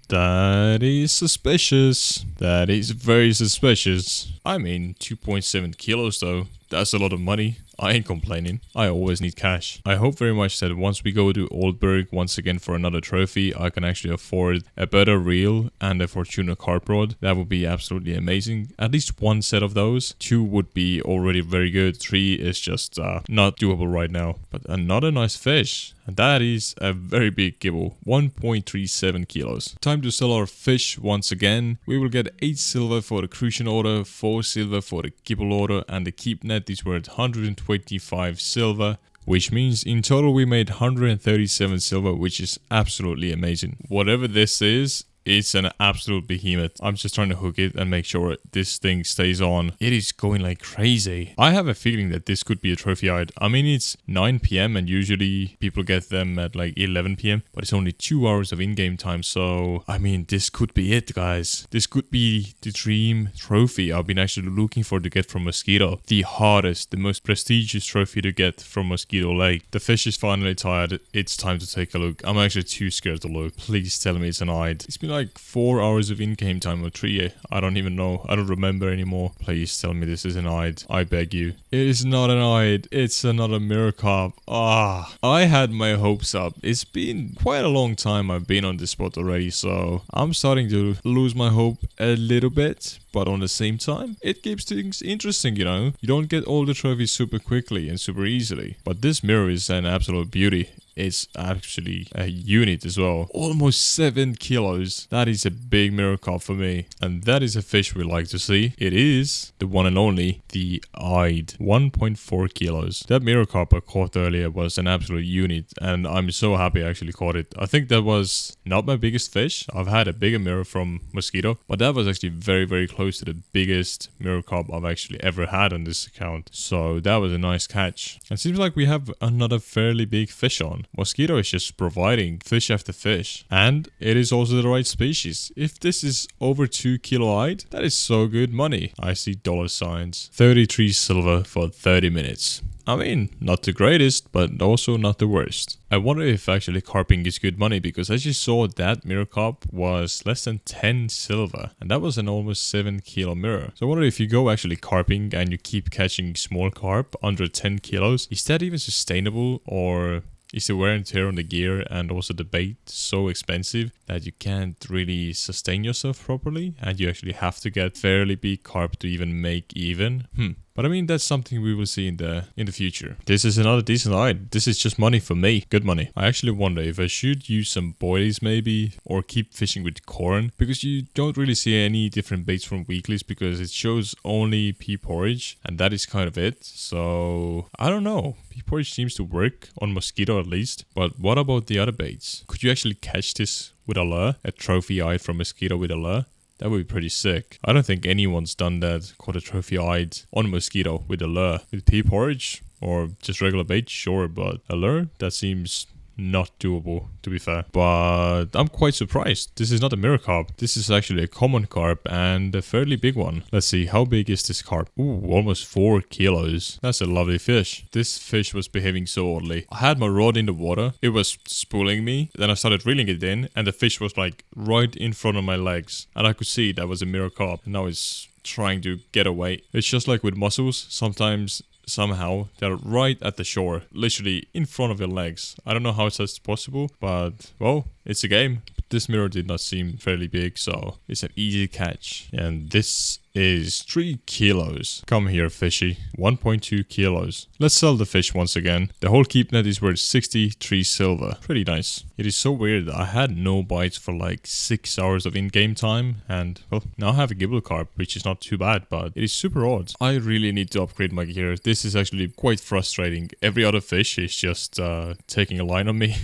That is suspicious. That is very suspicious. I mean, 2.7 kilos though. That's a lot of money. I ain't complaining. I always need cash. I hope very much that once we go to Oldberg once again for another trophy, I can actually afford a better reel and a Fortuna carp rod. That would be absolutely amazing. At least 1 set of those. 2 would be already very good. 3 is just not doable right now. But another nice fish. And that is a very big gibel. 1.37 kilos. Time to sell our fish once again. We will get 8 silver for the crucian order, 4 silver for the gibel order, and the keep net is worth 125 silver. Which means in total we made 137 silver, which is absolutely amazing. Whatever this is, it's an absolute behemoth. I'm just trying to hook it and make sure this thing stays on. It is going like crazy. I have a feeling that this could be a trophy hide. I mean, it's 9 p.m. and usually people get them at like 11 p.m. but it's only 2 hours of in-game time. So, I mean, this could be it, guys. This could be the dream trophy I've been actually looking for to get from Mosquito. The hardest, the most prestigious trophy to get from Mosquito Lake. The fish is finally tired. It's time to take a look. I'm actually too scared to look. Please tell me it's an hide. It's been like 4 hours of in-game time or 3. I don't even know. I don't remember anymore. Please tell me this is an hide. I beg you. It is not an hide. It's another mirror carp. I had my hopes up. It's been quite a long time I've been on this spot already, so I'm starting to lose my hope a little bit. But on the same time, it keeps things interesting, you know. You don't get all the trophies super quickly and super easily. But this mirror is an absolute beauty. It's actually a unit as well. Almost 7 kilos. That is a big mirror carp for me. And that is a fish we like to see. It is the one and only, the eyed. 1.4 kilos. That mirror carp I caught earlier was an absolute unit. And I'm so happy I actually caught it. I think that was not my biggest fish. I've had a bigger mirror from Mosquito. But that was actually very, very close to the biggest mirror carp I've actually ever had on this account. So that was a nice catch. It seems like we have another fairly big fish on. Mosquito is just providing fish after fish. And it is also the right species. If this is over 2 kilo eyed, that is so good money. I see dollar signs. 33 silver for 30 minutes. I mean, not the greatest, but also not the worst. I wonder if actually carping is good money, because as you saw, that mirror carp was less than 10 silver, and that was an almost 7 kilo mirror. So I wonder if you go actually carping and you keep catching small carp under 10 kilos, is that even sustainable, or is the wear and tear on the gear and also the bait so expensive that you can't really sustain yourself properly and you actually have to get fairly big carp to even make even? But I mean, that's something we will see in the future. This is another decent hide. This is just money for me. Good money. I actually wonder if I should use some boilies maybe, or keep fishing with corn, because you don't really see any different baits from weeklies because it shows only pea porridge and that is kind of it. So I don't know. Pea porridge seems to work on Mosquito at least. But what about the other baits? Could you actually catch this with a lure? A trophy hide from Mosquito with a lure? That would be pretty sick. I don't think anyone's done that, caught a trophy hide on Mosquito with a lure. With pea porridge or just regular bait, sure, but a lure? That seems not doable, to be fair. But I'm quite surprised. This is not a mirror carp. This is actually a common carp and a fairly big one. Let's see, how big is this carp? Ooh, almost 4 kilos. That's a lovely fish. This fish was behaving so oddly. I had my rod in the water. It was spooling me. Then I started reeling it in and the fish was like right in front of my legs. And I could see that was a mirror carp. Now it's trying to get away. It's just like with mussels. Sometimes somehow they're right at the shore, literally in front of your legs. I don't know how it's possible, but well, it's a game. This mirror did not seem fairly big, so it's an easy catch. And this is 3 kilos. Come here, fishy. 1.2 kilos. Let's sell the fish once again. The whole keep net is worth 63 silver. Pretty nice. It is so weird. I had no bites for like 6 hours of in-game time, and well, now I have a gibel carp, which is not too bad, but it is super odd. I really need to upgrade my gear. This is actually quite frustrating. Every other fish is just taking a line on me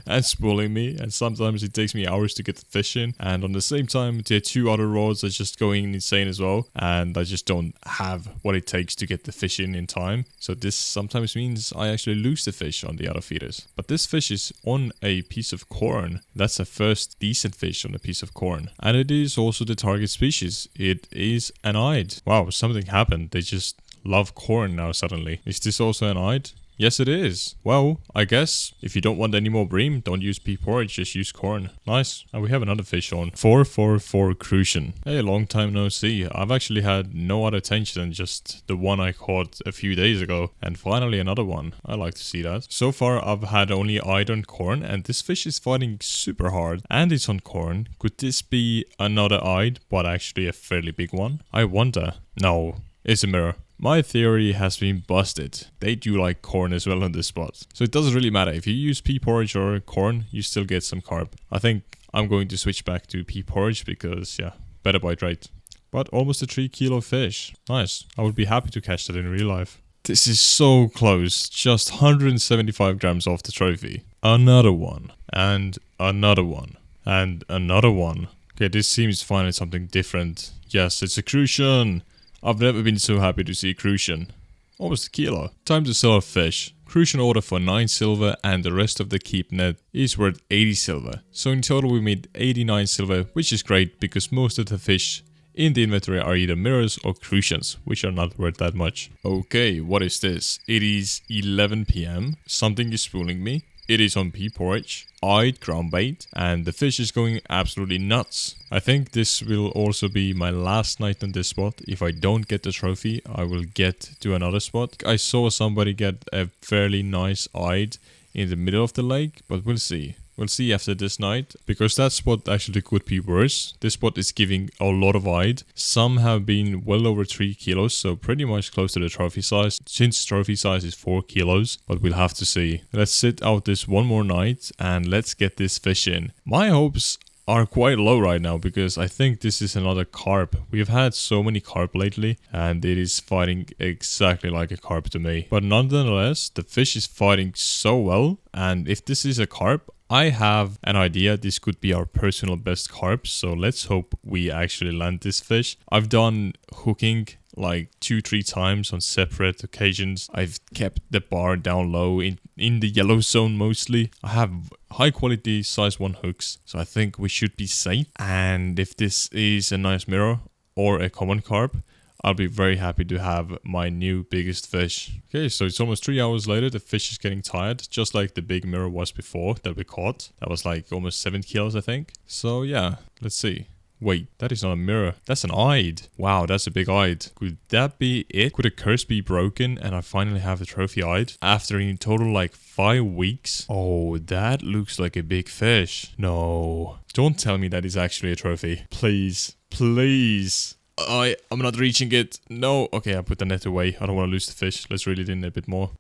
and spooling me, and sometimes it takes me hours to get the fish in, and on the same time the 2 other rods are just going insane as well, and I just don't have what it takes to get the fish in time. So this sometimes means I actually lose the fish on the other feeders. But this fish is on a piece of corn. That's the first decent fish on a piece of corn, and it is also the target species. It is an eyed. Wow, something happened. They just love corn now suddenly. Is this also an eyed? Yes, it is. Well, I guess if you don't want any more bream, don't use pea porridge, just use corn. Nice. And we have another fish on. 444 crucian. Hey, long time no see. I've actually had no other tench than just the one I caught a few days ago. And finally another one. I like to see that. So far, I've had only eyed on corn, and this fish is fighting super hard. And it's on corn. Could this be another eyed, but actually a fairly big one? I wonder. No, it's a mirror. My theory has been busted. They do like corn as well on this spot. So it doesn't really matter. If you use pea porridge or corn, you still get some carp. I think I'm going to switch back to pea porridge because, yeah, better bite rate. But almost a 3 kilo fish. Nice. I would be happy to catch that in real life. This is so close. Just 175 grams off the trophy. Another one. And another one. And another one. Okay, this seems finally something different. Yes, it's a crucian. I've never been so happy to see a crucian. Almost a kilo. Time to sell a fish. Crucian order for 9 silver and the rest of the keep net is worth 80 silver. So in total we made 89 silver, which is great because most of the fish in the inventory are either mirrors or crucians, which are not worth that much. Okay, what is this? It is 11 PM. Something is spooling me. It is on pea porridge, eyed ground bait, and the fish is going absolutely nuts. I think this will also be my last night on this spot. If I don't get the trophy, I will get to another spot. I saw somebody get a fairly nice eyed in the middle of the lake, but we'll see. We'll see after this night, because that spot actually could be worse. This spot is giving a lot of eyed. Some have been well over 3 kilos, so pretty much close to the trophy size, since trophy size is 4 kilos, but we'll have to see. Let's sit out this one more night and let's get this fish in. My hopes are quite low right now because I think this is another carp. We've had so many carp lately and it is fighting exactly like a carp to me. But nonetheless, the fish is fighting so well, and if this is a carp, I have an idea this could be our personal best carp, so let's hope we actually land this fish. I've done hooking like 2-3 times on separate occasions. I've kept the bar down low in the yellow zone mostly. I have high quality size 1 hooks, so I think we should be safe. And if this is a nice mirror or a common carp, I'll be very happy to have my new biggest fish. Okay, so it's almost 3 hours later. The fish is getting tired, just like the big mirror was before that we caught. That was like almost 7 kilos, I think. So yeah, let's see. Wait, that is not a mirror. That's an eyed. Wow, that's a big eyed. Could that be it? Could a curse be broken and I finally have a trophy eyed? After in total like 5 weeks? Oh, that looks like a big fish. No. Don't tell me that is actually a trophy. Please. Please. I'm not reaching it. No. Okay, I put the net away. I don't want to lose the fish. Let's reel it in a bit more.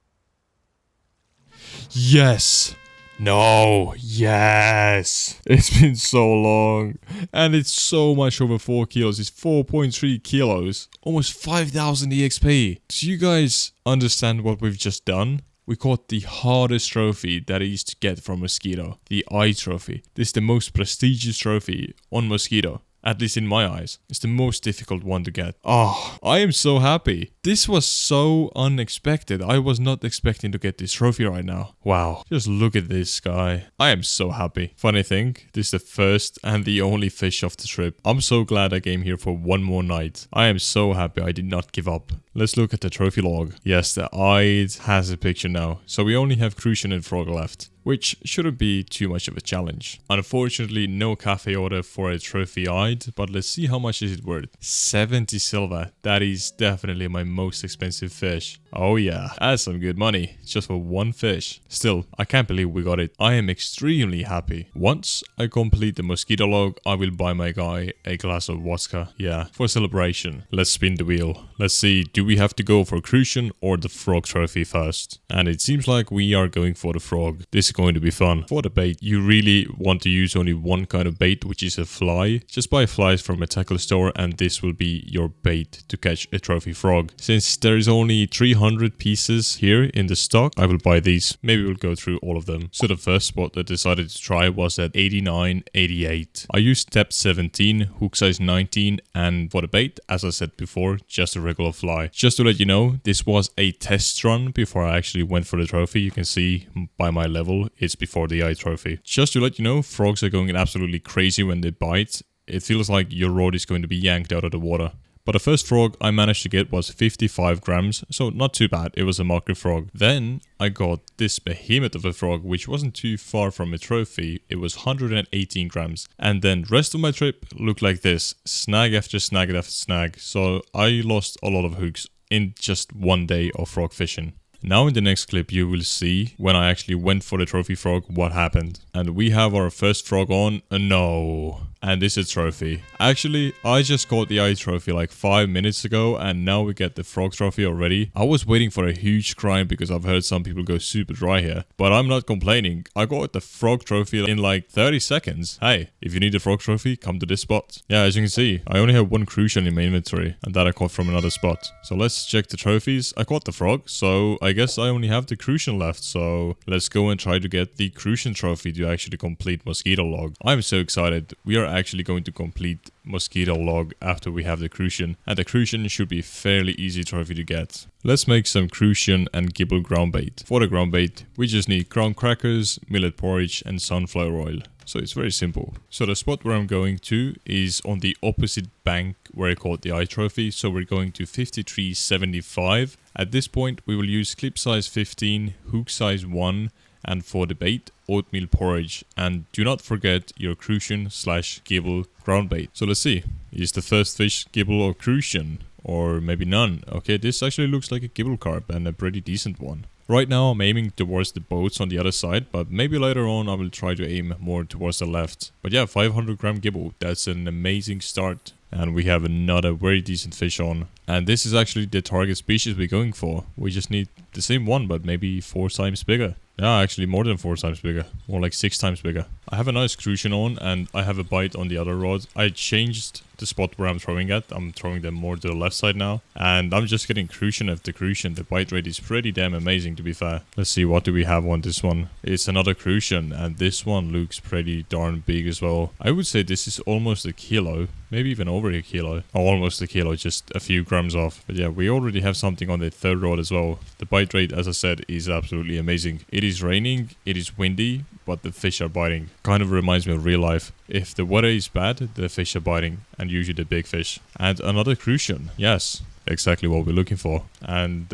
Yes. No, yes. It's been so long. And it's so much over 4 kilos. It's 4.3 kilos. Almost 5,000 EXP. Do you guys understand what we've just done? We caught the hardest trophy that is to get from Mosquito. The eye trophy. This is the most prestigious trophy on Mosquito. At least in my eyes. It's the most difficult one to get. Oh, I am so happy. This was so unexpected. I was not expecting to get this trophy right now. Wow. Just look at this guy. I am so happy. Funny thing, this is the first and the only fish of the trip. I'm so glad I came here for one more night. I am so happy I did not give up. Let's look at the trophy log. Yes, the eyed has a picture now. So we only have crucian and frog left, which shouldn't be too much of a challenge. Unfortunately, no cafe order for a trophy eyed, but let's see how much is it worth. 70 silver. That is definitely my most expensive fish. Oh yeah, that's some good money, just for one fish. Still, I can't believe we got it. I am extremely happy. Once I complete the Mosquito log, I will buy my guy a glass of vodka. Yeah, for celebration. Let's spin the wheel. Let's see, do we have to go for crucian or the frog trophy first? And it seems like we are going for the frog. This is going to be fun. For the bait, you really want to use only one kind of bait, which is a fly. Just buy flies from a tackle store and this will be your bait to catch a trophy frog. Since there is only 300 pieces here in the stock, I will buy these. Maybe we'll go through all of them. So the first spot I decided to try was at 89.88. I used depth 17, hook size 19, and for the bait, as I said before, just a regular fly. Just to let you know, this was a test run before I actually went for the trophy. You can see by my level, it's before the eye trophy. Just to let you know, frogs are going absolutely crazy when they bite. It feels like your rod is going to be yanked out of the water. But the first frog I managed to get was 55 grams, so not too bad. It was a market frog. Then I got this behemoth of a frog, which wasn't too far from a trophy. It was 118 grams. And then the rest of my trip looked like this. Snag after snag after snag. So I lost a lot of hooks in just one day of frog fishing. Now in the next clip you will see when I actually went for the trophy frog what happened. And we have our first frog on. No. And this is a trophy. Actually, I just got the eye trophy like 5 minutes ago and now we get the frog trophy already. I was waiting for a huge crime because I've heard some people go super dry here. But I'm not complaining. I got the frog trophy in like 30 seconds. Hey, if you need a frog trophy, come to this spot. Yeah, as you can see, I only have one crucian in my inventory and that I caught from another spot. So let's check the trophies. I caught the frog, so I guess I only have the crucian left, so let's go and try to get the crucian trophy to actually complete Mosquito log. I'm so excited. We are actually going to complete Mosquito log after we have the crucian, and the crucian should be fairly easy trophy to get. Let's make some crucian and gibel ground bait. For the ground bait, we just need ground crackers, millet porridge and sunflower oil. So it's very simple. So the spot where I'm going to is on the opposite bank where I caught the eye trophy. So we're going to 53.75. At this point we will use clip size 15, hook size 1, and for the bait, oatmeal porridge. And do not forget your crucian / gibel ground bait. So let's see, is the first fish gibel or crucian? Or maybe none. Okay, this actually looks like a gibel carp and a pretty decent one. Right now I'm aiming towards the boats on the other side, but maybe later on I will try to aim more towards the left. But yeah, 500 gram gibel, that's an amazing start. And we have another very decent fish on. And this is actually the target species we're going for. We just need the same one, but maybe 4 times bigger. Yeah, actually more than 4 times bigger. More like 6 times bigger. I have a nice crucian on and I have a bite on the other rod. I changed the spot where I'm throwing at. I'm throwing them more to the left side now. And I'm just getting crucian after crucian. The bite rate is pretty damn amazing, to be fair. Let's see, what do we have on this one? It's another crucian and this one looks pretty darn big as well. I would say this is almost a kilo. Maybe even over a kilo. Oh, almost a kilo, just a few grams off. But yeah, we already have something on the third rod as well. The bite rate, as I said, is absolutely amazing. It is raining, it is windy, but the fish are biting. Kind of reminds me of real life. If the weather is bad, the fish are biting, and usually the big fish. And another crucian. Yes, exactly what we're looking for. And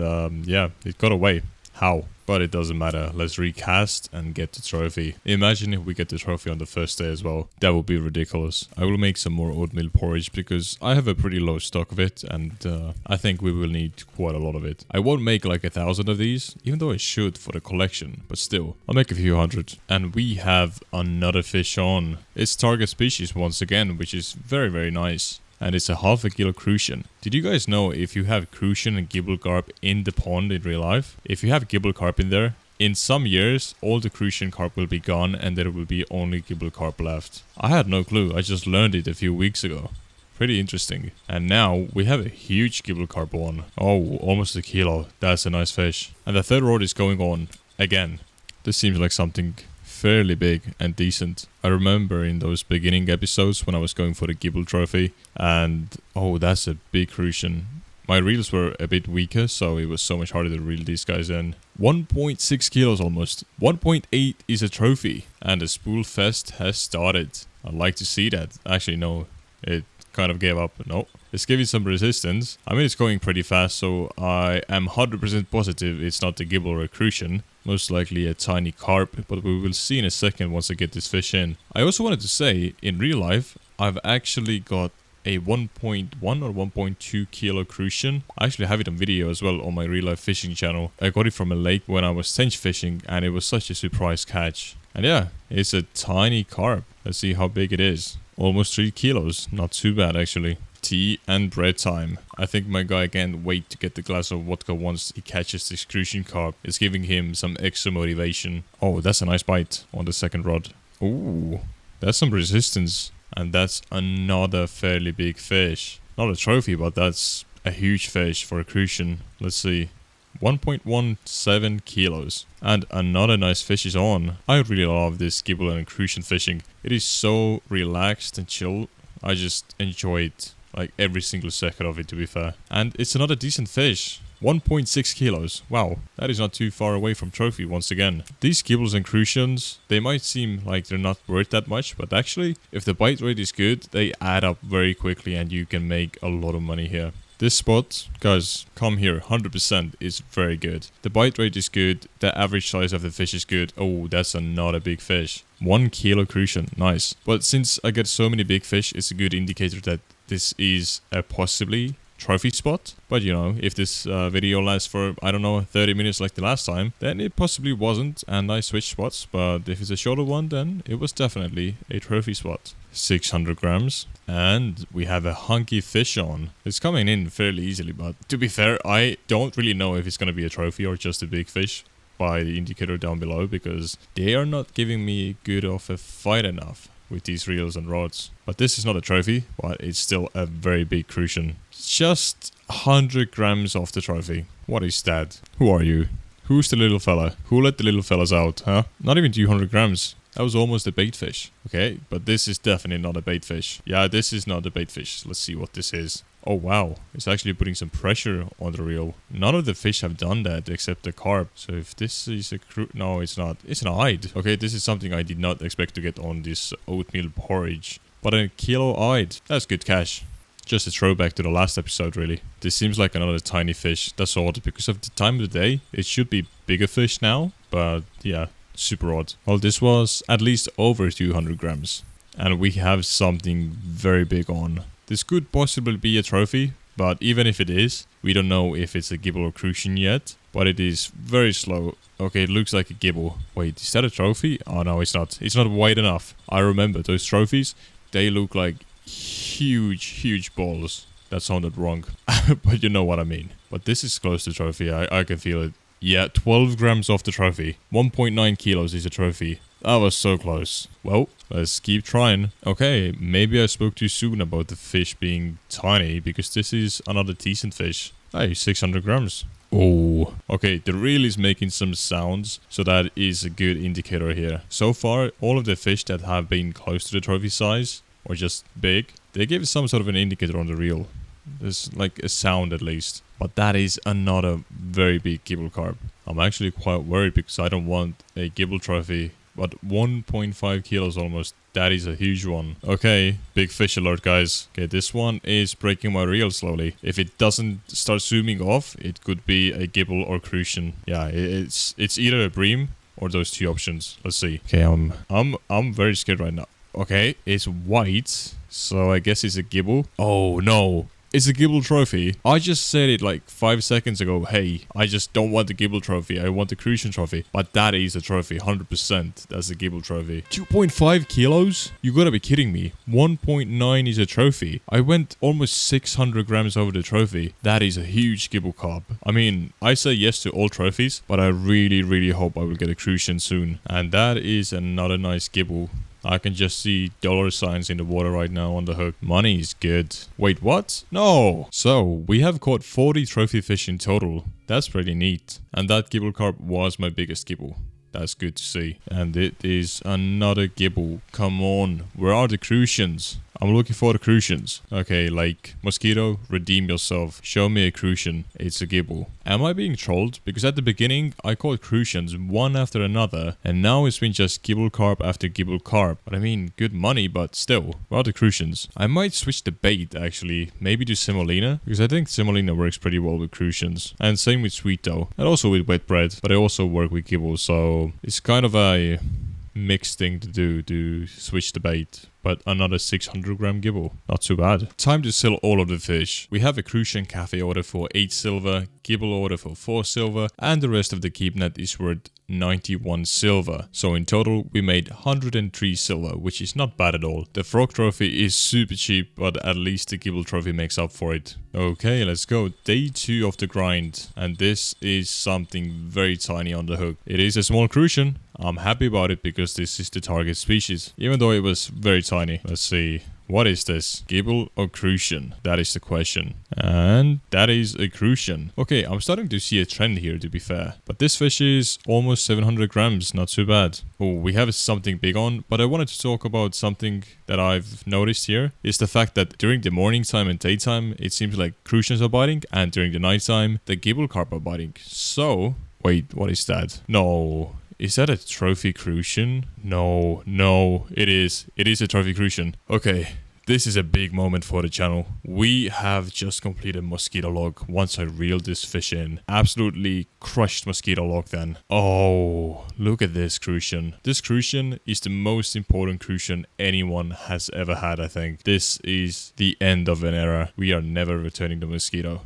yeah, it got away. How? But it doesn't matter. Let's recast and get the trophy. Imagine if we get the trophy on the first day as well. That would be ridiculous. I will make some more oatmeal porridge because I have a pretty low stock of it and I think we will need quite a lot of it. I won't make like 1,000 of these, even though I should for the collection, but still, I'll make a few hundred. And we have another fish on. It's target species once again, which is very, very nice. And it's a half a kilo crucian. Did you guys know if you have crucian and gibel carp in the pond in real life, if you have gibel carp in there, in some years all the crucian carp will be gone and there will be only gibel carp left. I had no clue, I just learned it a few weeks ago. Pretty interesting. And now we have a huge gibel carp one. Oh, almost a kilo. That's a nice fish. And the third rod is going on again. This seems like something fairly big and decent. I remember in those beginning episodes when I was going for the gibel trophy and oh, that's a big crucian. My reels were a bit weaker, so it was so much harder to reel these guys in. 1.6 kilos almost. 1.8 is a trophy and the spool fest has started. I'd like to see that. Actually no, it kind of gave up. No, it's giving some resistance. I mean, it's going pretty fast, so I am 100% positive it's not the gibel or a crucian. Most likely a tiny carp, but we will see in a second once I get this fish in. I also wanted to say, in real life, I've actually got a 1.1 or 1.2 kilo crucian. I actually have it on video as well on my real life fishing channel. I got it from a lake when I was tench fishing and it was such a surprise catch. And yeah, it's a tiny carp. Let's see how big it is. Almost 3 kilos. Not too bad actually. Tea and bread time. I think my guy can't wait to get the glass of vodka once he catches this crucian carp. It's giving him some extra motivation. Oh, that's a nice bite on the second rod. Ooh, that's some resistance. And that's another fairly big fish. Not a trophy, but that's a huge fish for a crucian. Let's see. 1.17 kilos. And another nice fish is on. I really love this gibel and crucian fishing. It is so relaxed and chill. I just enjoy it. Like every single second of it, to be fair. And it's another decent fish. 1.6 kilos. Wow, that is not too far away from trophy once again. These gibels and crucians, they might seem like they're not worth that much, but actually, if the bite rate is good, they add up very quickly and you can make a lot of money here. This spot, guys, come here, 100% is very good. The bite rate is good, the average size of the fish is good. Oh, that's another big fish. 1 kilo crucian, nice. But since I get so many big fish, it's a good indicator that this is a possibly trophy spot. But you know, if this video lasts for, I don't know, 30 minutes like the last time, then it possibly wasn't and I switched spots. But if it's a shorter one, then it was definitely a trophy spot. 600 grams. And we have a hunky fish on. It's coming in fairly easily, but to be fair, I don't really know if it's going to be a trophy or just a big fish by the indicator down below, because they are not giving me good of a fight enough with these reels and rods. But this is not a trophy, but it's still a very big crucian. Just 100 grams off the trophy. What is that? Who are you? Who's the little fella? Who let the little fellas out, huh? Not even 200 grams. That was almost a bait fish. Okay, but this is definitely not a bait fish. Yeah, this is not a bait fish. Let's see what this is. Oh wow, it's actually putting some pressure on the reel. None of the fish have done that except the carp. So if this is a no, it's not. It's an eyed. Okay, this is something I did not expect to get on this oatmeal porridge. But a kilo eyed. That's good cash. Just a throwback to the last episode, really. This seems like another tiny fish. That's odd because of the time of the day. It should be bigger fish now, but yeah, super odd. Well, this was at least over 200 grams. And we have something very big on. This could possibly be a trophy, but even if it is, we don't know if it's a gibel or crucian yet. But it is very slow. Okay, it looks like a gibel. Wait, is that a trophy? Oh no, it's not. It's not wide enough. I remember those trophies. They look like huge balls. That sounded wrong, but you know what I mean. But this is close to trophy. I can feel it. Yeah, 12 grams off the trophy. 1.9 kilos is a trophy. That was so close. Well, let's keep trying. Okay, maybe I spoke too soon about the fish being tiny, because this is another decent fish. Hey, 600 grams. Oh, okay, the reel is making some sounds, so that is a good indicator here. So far, all of the fish that have been close to the trophy size, or just big, they give some sort of an indicator on the reel. There's like a sound at least. But that is another very big gibel carp. I'm actually quite worried because I don't want a gibel trophy. But 1.5 kilos almost. That is a huge one. Okay, big fish alert, guys. Okay, this one is breaking my reel slowly. If it doesn't start zooming off, it could be a gibel or crucian. Yeah, it's either a bream or those two options. Let's see. Okay, I'm very scared right now. Okay, it's white, so I guess it's a gibel. Oh no, it's a gibel trophy. I just said it like 5 seconds ago. Hey, I just don't want the gibel trophy. I want the crucian trophy. But that is a trophy, 100%. That's a gibel trophy. 2.5 kilos? You gotta be kidding me. 1.9 is a trophy. I went almost 600 grams over the trophy. That is a huge gibel carp. I mean, I say yes to all trophies, but I really hope I will get a crucian soon. And that is another nice gibel. I can just see dollar signs in the water right now on the hook. Money is good. Wait, what? No! So, we have caught 40 trophy fish in total. That's pretty neat. And that gibel carp was my biggest gibel. That's good to see. And it is another gibel. Come on. Where are the crucians? I'm looking for the crucians. Okay, like, Mosquito, redeem yourself. Show me a crucian. It's a gibel. Am I being trolled? Because at the beginning, I caught crucians one after another, and now it's been just gibel carp after gibel carp. But I mean, good money, but still. Where are the crucians? I might switch the bait, actually. Maybe to semolina, because I think semolina works pretty well with crucians. And same with sweet dough. And also with wet bread. But I also work with gibel, so it's kind of a mixed thing to do, to switch the bait. But another 600 gram gibel. Not too bad. Time to sell all of the fish. We have a crucian cafe order for 8 silver, gibel order for 4 silver, and the rest of the keep net is worth 91 silver. So in total, we made 103 silver, which is not bad at all. The frog trophy is super cheap, but at least the gibel trophy makes up for it. Okay, let's go. Day 2 of the grind. And this is something very tiny on the hook. It is a small crucian. I'm happy about it because this is the target species, even though it was very tiny. Let's see. What is this? Gibel or crucian? That is the question. And that is a crucian. Okay, I'm starting to see a trend here, to be fair. But this fish is almost 700 grams. Not too bad. Oh, we have something big on. But I wanted to talk about something that I've noticed here. Is the fact that during the morning time and daytime, it seems like crucians are biting. And during the nighttime, the gibel carp are biting. So, wait, what is that? No. Is that a trophy crucian? No, it is. It is a trophy crucian. Okay, this is a big moment for the channel. We have just completed mosquito log once I reeled this fish in. Absolutely crushed mosquito log then. Oh, look at this crucian. This crucian is the most important crucian anyone has ever had, I think. This is the end of an era. We are never returning to mosquito.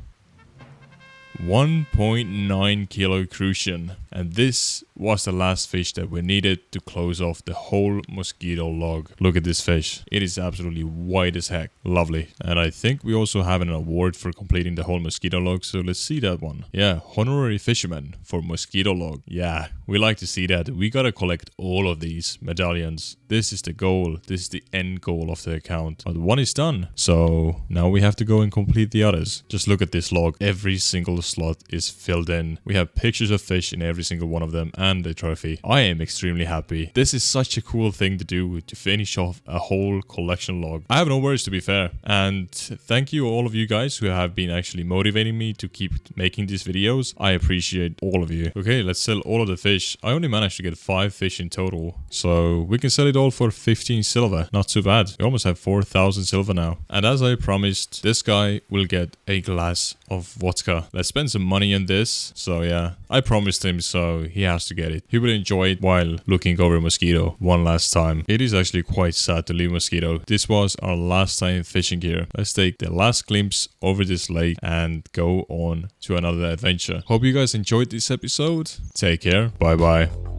1.9 kilo crucian, and this was the last fish that we needed to close off the whole mosquito log. Look at this fish. It is absolutely white as heck. Lovely. And I think we also have an award for completing the whole mosquito log, so let's see that one. Yeah, honorary fisherman for mosquito log. Yeah, we like to see that. We gotta collect all of these medallions. This is the goal. This is the end goal of the account. But one is done. So now we have to go and complete the others. Just look at this log. Every single slot is filled in. We have pictures of fish in every single one of them and a trophy. I am extremely happy. This is such a cool thing to do, to finish off a whole collection log. I have no words, to be fair. And thank you all of you guys who have been actually motivating me to keep making these videos. I appreciate all of you. Okay, let's sell all of the fish. I only managed to get 5 fish in total. So we can sell it all for 15 silver. Not too bad. We almost have 4,000 silver now. And as I promised, this guy will get a glass of vodka. Let's spend some money on this. So yeah, I promised him, so he has to get it. He will enjoy it while looking over Mosquito one last time. It is actually quite sad to leave Mosquito. This was our last time fishing here. Let's take the last glimpse over this lake and go on to another adventure. Hope you guys enjoyed this episode. Take care. Bye bye.